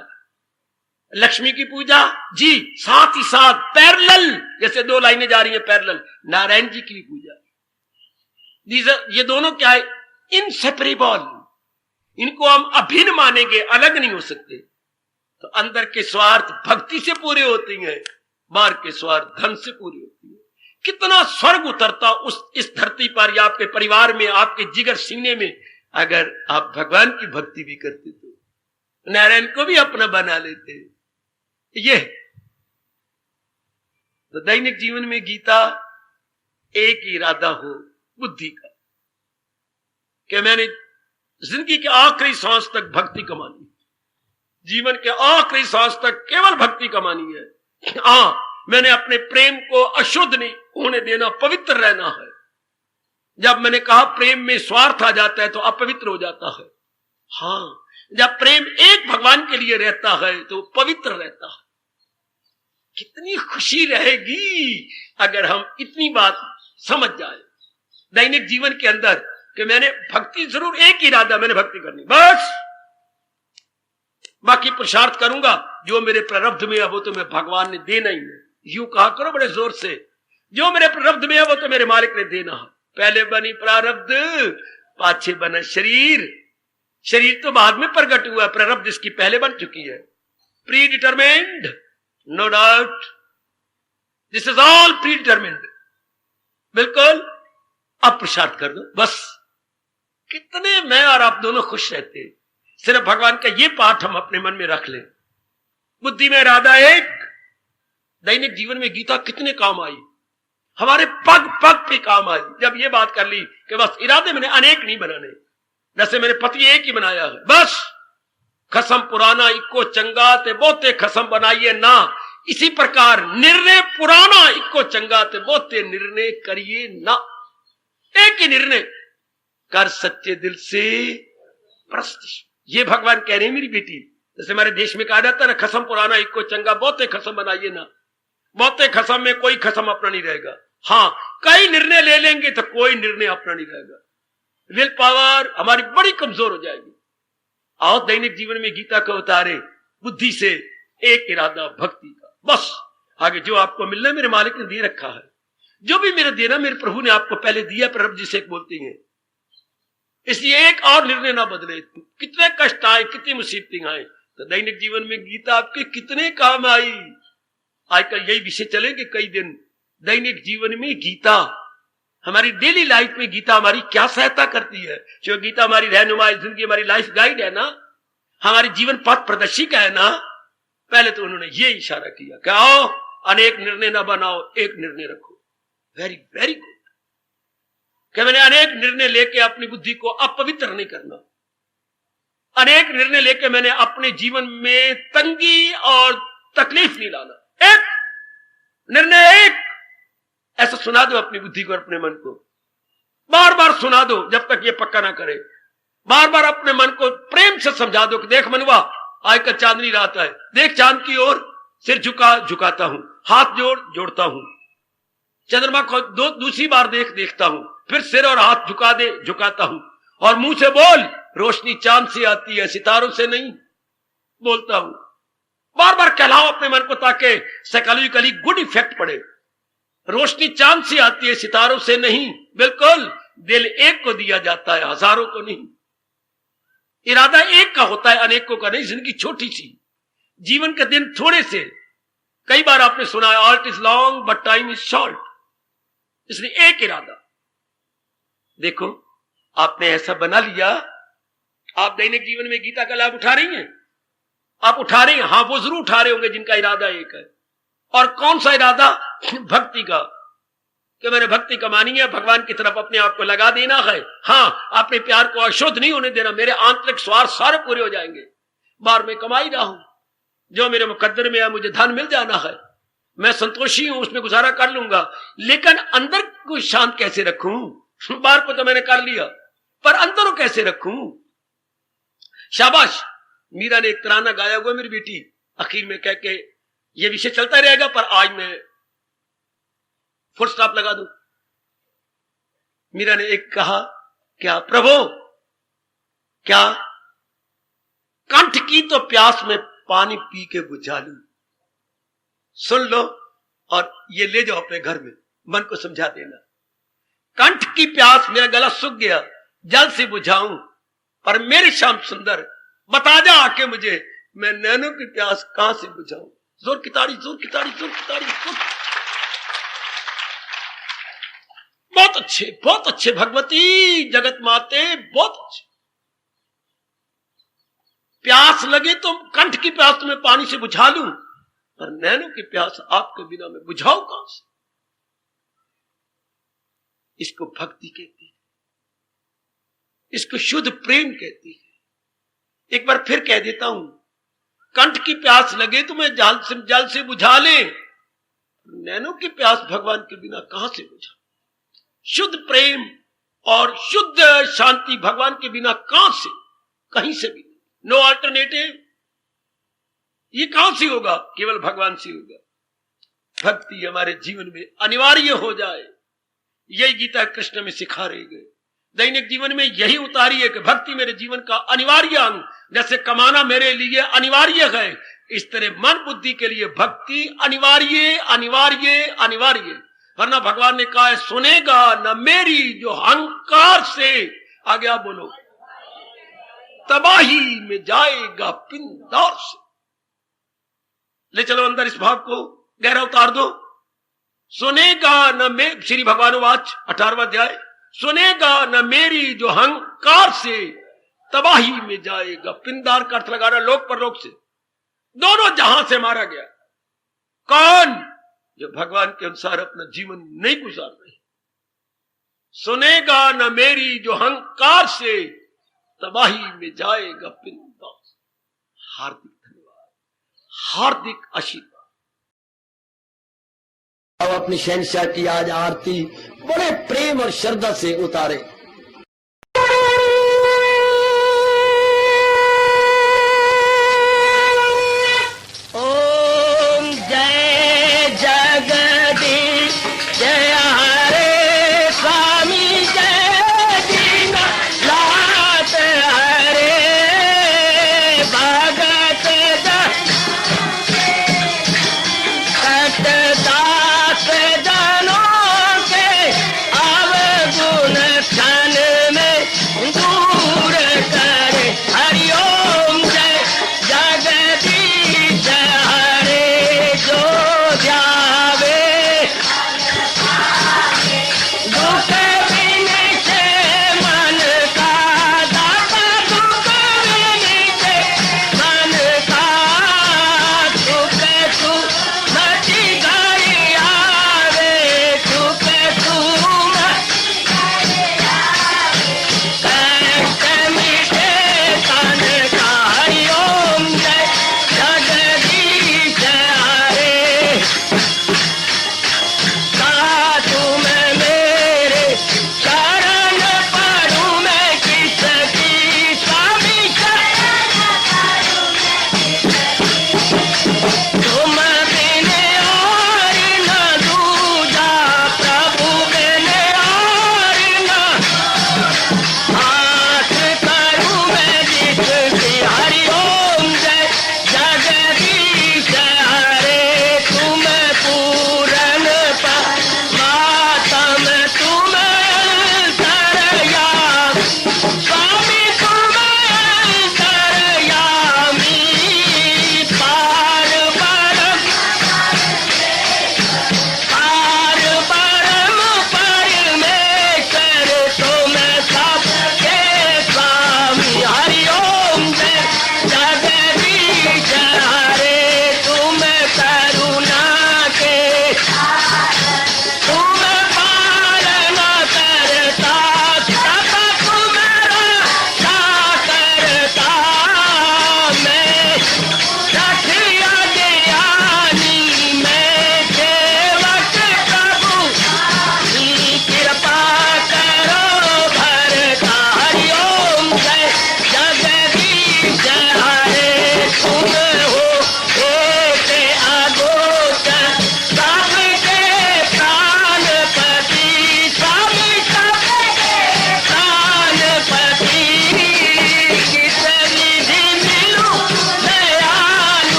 लक्ष्मी की पूजा जी, साथ ही साथ पैरेलल, जैसे दो लाइनें जा रही हैं पैरेलल, नारायण जी की भी पूजा। ये दोनों क्या है? इनसेपरेबल। इनको हम अभिन्न मानेंगे, अलग नहीं हो सकते। तो अंदर के स्वार्थ भक्ति से पूरे होते हैं, बाहर के स्वार्थ धन से पूरे होते हैं। कितना स्वर्ग उतरता इस धरती पर, या आपके परिवार में, आपके जिगर सीने में, अगर आप भगवान की भक्ति भी करते तो, नारायण को भी अपना बना लेते। ये तो दैनिक जीवन में गीता एक इरादा हो बुद्धि का, कि मैंने जिंदगी के आखिरी सांस तक भक्ति कमानी, जीवन के आखिरी सांस तक केवल भक्ति कमानी है। मैंने अपने प्रेम को अशुद्ध नहीं होने देना, पवित्र रहना है। जब मैंने कहा प्रेम में स्वार्थ आ जाता है तो अपवित्र हो जाता है। हाँ, जब प्रेम एक भगवान के लिए रहता है तो पवित्र रहता है। कितनी खुशी रहेगी अगर हम इतनी बात समझ जाए दैनिक जीवन के अंदर, कि मैंने भक्ति जरूर, एक इरादा, मैंने भक्ति करनी, बस बाकी पुरुषार्थ करूंगा, जो मेरे प्रारब्ध में है वो तो मैं भगवान ने देना ही है। यूं कहा करो बड़े जोर से, जो मेरे प्रारब्ध में है वो तो मेरे मालिक ने देना है। पहले बनी प्रारब्ध, पाछे बना शरीर। शरीर तो बाद में प्रकट हुआ, प्रारब्ध इसकी पहले बन चुकी है। Predetermined, no doubt, this is all predetermined. बिल्कुल, अब पुरुषार्थ कर दो बस। कितने मैं और आप दोनों खुश रहते। सिर्फ भगवान का ये पाठ हम अपने मन में रख लें, बुद्धि में इरादा एक। दैनिक जीवन में गीता कितने काम आई, हमारे पग पग पे काम आई। जब ये बात कर ली कि बस इरादे मैंने अनेक नहीं बनाने, जैसे मेरे पति एक ही बनाया है, बस खसम पुराना इको चंगा ते बहुते खसम बनाइए ना। इसी प्रकार निर्णय पुराना इको चंगा ते बहुते निर्णय करिए ना। एक ही निर्णय कर सच्चे दिल से प्रस्तिश। ये भगवान कह रहे हैं मेरी बेटी, जैसे हमारे देश में कहा जाता है ना, खसम पुराना इको चंगा, बहुते खसम बनाइए ना। बहुते खसम में कोई खसम अपना नहीं रहेगा। हाँ, कई निर्णय ले लेंगे तो कोई निर्णय अपना नहीं रहेगा। विल पावर हमारी बड़ी कमजोर हो जाएगी। आओ दैनिक जीवन में गीता को उतारे, बुद्धि से एक इरादा भक्ति का, बस। आगे जो आपको मिलना मेरे मालिक ने दे रखा है, जो भी मेरे देना मेरे प्रभु ने आपको पहले दिया, प्रभु जी से बोलती हैं, इसलिए एक और निर्णय ना बदले। कितने कष्ट आए, कितनी मुसीबतें आए, तो दैनिक जीवन में गीता आपके कितने काम आई। आजकल यही विषय चलेंगे कई दिन। दैनिक जीवन में गीता, हमारी डेली लाइफ में गीता हमारी क्या सहायता करती है। जो गीता हमारी रहनुमाई, जिंदगी हमारी लाइफ गाइड है ना, हमारी जीवन पथ प्रदर्शिका है ना। पहले तो उन्होंने ये इशारा किया कि आओ अनेक निर्णय ना बनाओ, एक निर्णय रखो। Very very good. कि मैंने अनेक निर्णय लेके अपनी बुद्धि को अपवित्र नहीं करना। अनेक निर्णय लेके मैंने अपने जीवन में तंगी और तकलीफ नहीं लाना। एक निर्णय, एक ऐसा सुना दो अपनी बुद्धि को, अपने मन को, बार बार सुना दो जब तक ये पक्का ना करे। बार बार अपने मन को प्रेम से समझा दो कि देख मनुआ, आज का चांदनी रात है, देख चांद की ओर सिर झुकाता हूं, हाथ जोड़ता हूं, चंद्रमा को दूसरी बार देखता हूं, फिर सिर और हाथ झुकाता हूं, और मुंह से बोल, रोशनी चांद से आती है, सितारों से नहीं, बोलता हूं। बार बार कहलाओ अपने मन को ताकि साइकोलॉजिकली गुड इफेक्ट पड़े। रोशनी चांद से आती है, सितारों से नहीं। बिल्कुल, दिल एक को दिया जाता है, हजारों को नहीं। इरादा एक का होता है, अनेकों का नहीं। जिंदगी छोटी सी, जीवन के दिन थोड़े से। कई बार आपने सुना है, art is long but time is short. इसलिए एक इरादा। देखो, आपने ऐसा बना लिया, आप दैनिक जीवन में गीता का लाभ उठा रही हैं, आप उठा रहे हैं। हाँ, वो जरूर उठा रहे होंगे जिनका इरादा एक है। और कौन सा इरादा? भक्ति का, कि मैंने भक्ति कमानी है, भगवान की तरफ अपने आप को लगा देना है। हाँ, अपने प्यार को अशुद्ध नहीं होने देना, मेरे आंतरिक स्वार्थ सारे पूरे हो जाएंगे। बार मैं कमाई रहा हूं, जो मेरे मुकद्दर में है, मुझे धन मिल जाना है, मैं संतोषी हूं, उसमें गुजारा कर लूंगा। लेकिन अंदर को शांत कैसे रखूं? बाहर को तो मैंने कर लिया, पर अंदर को कैसे रखूं? शाबाश, मीरा ने एक तराना गाया हुआ मेरी बेटी, आखिर में कह के ये विषय चलता रहेगा, पर आज मैं फुल स्टॉप लगा दूं। मीरा ने एक कहा, क्या प्रभु, क्या कंठ की तो प्यास में पानी पी के बुझा लूं। सुन लो और ये ले जाओ अपने घर में, मन को समझा देना। कंठ की प्यास, मेरा गला सूख गया, जल से बुझाऊं, पर मेरे श्याम सुंदर बता जा आके मुझे, मैं नैनों की प्यास कहां से बुझाऊं। जोर की ताड़ी, जोर की ताड़ी, जोर की ताड़ी, जोर। बहुत अच्छे भगवती, जगत माते, बहुत अच्छे। प्यास लगे तो कंठ की प्यास तो मैं पानी से बुझा लूं, पर नैनों की प्यास आपके बिना मैं बुझाऊं कहां से? इसको भक्ति कहती है, इसको शुद्ध प्रेम कहती है। एक बार फिर कह देता हूं, कंठ की प्यास लगे तो मैं जल से बुझा ले, नैनों की प्यास भगवान के बिना कहां से बुझा? शुद्ध प्रेम और शुद्ध शांति भगवान के बिना कहां से? कहीं से भी। No alternative. ये कहां से होगा? केवल भगवान से होगा। भक्ति हमारे जीवन में अनिवार्य हो जाए, यही गीता कृष्ण में सिखा रही गए। दैनिक जीवन में यही उतारी है कि भक्ति मेरे जीवन का अनिवार्य अंग। जैसे कमाना मेरे लिए अनिवार्य है, इस तरह मन बुद्धि के लिए भक्ति अनिवार्य अनिवार्य अनिवार्य। वरना भगवान ने कहा है, सुनेगा न मेरी जो अहंकार से, आगे आप बोलो, तबाही में जाएगा पिंदार से। ले चलो अंदर इस भाव को गहरा उतार दो। सुनेगा न मैं, श्री भगवान वाच 18वां अध्याय, सुनेगा न मेरी जो अहंकार से, तबाही में जाएगा। पिंदार का अर्थ लगाना लोक परलोक से, दोनों जहां से मारा गया। कौन? जो भगवान के अनुसार अपना जीवन नहीं गुजार रहे। सुनेगा न मेरी जो अहंकार से, तबाही में जाएगा पिंदार। हार्दिक धन्यवाद, हार्दिक आशीर्वाद। अब अपनी शहंशाह की आज आरती बड़े प्रेम और श्रद्धा से उतारे। ओम जय जगदीश जय हरे स्वामी जय दीनानाथ हरे भगत दास जनों के अवगुण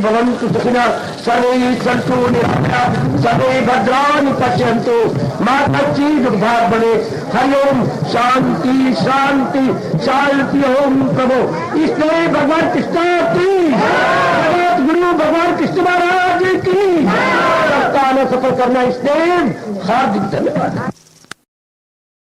भवन्तु सुखिनः सर्वे सन्तु निरामयाः सर्वे भद्राणि पश्यन्तु मा कश्चित् दुर्भाग् भवेत्। हरि ओम शांति शांति शांति। ओम प्रभु इसलिए भगवान कृष्ण की जगत गुरु भगवान कृष्ण महाराज की सफल करना इसलिए हार्दिक धन्यवाद।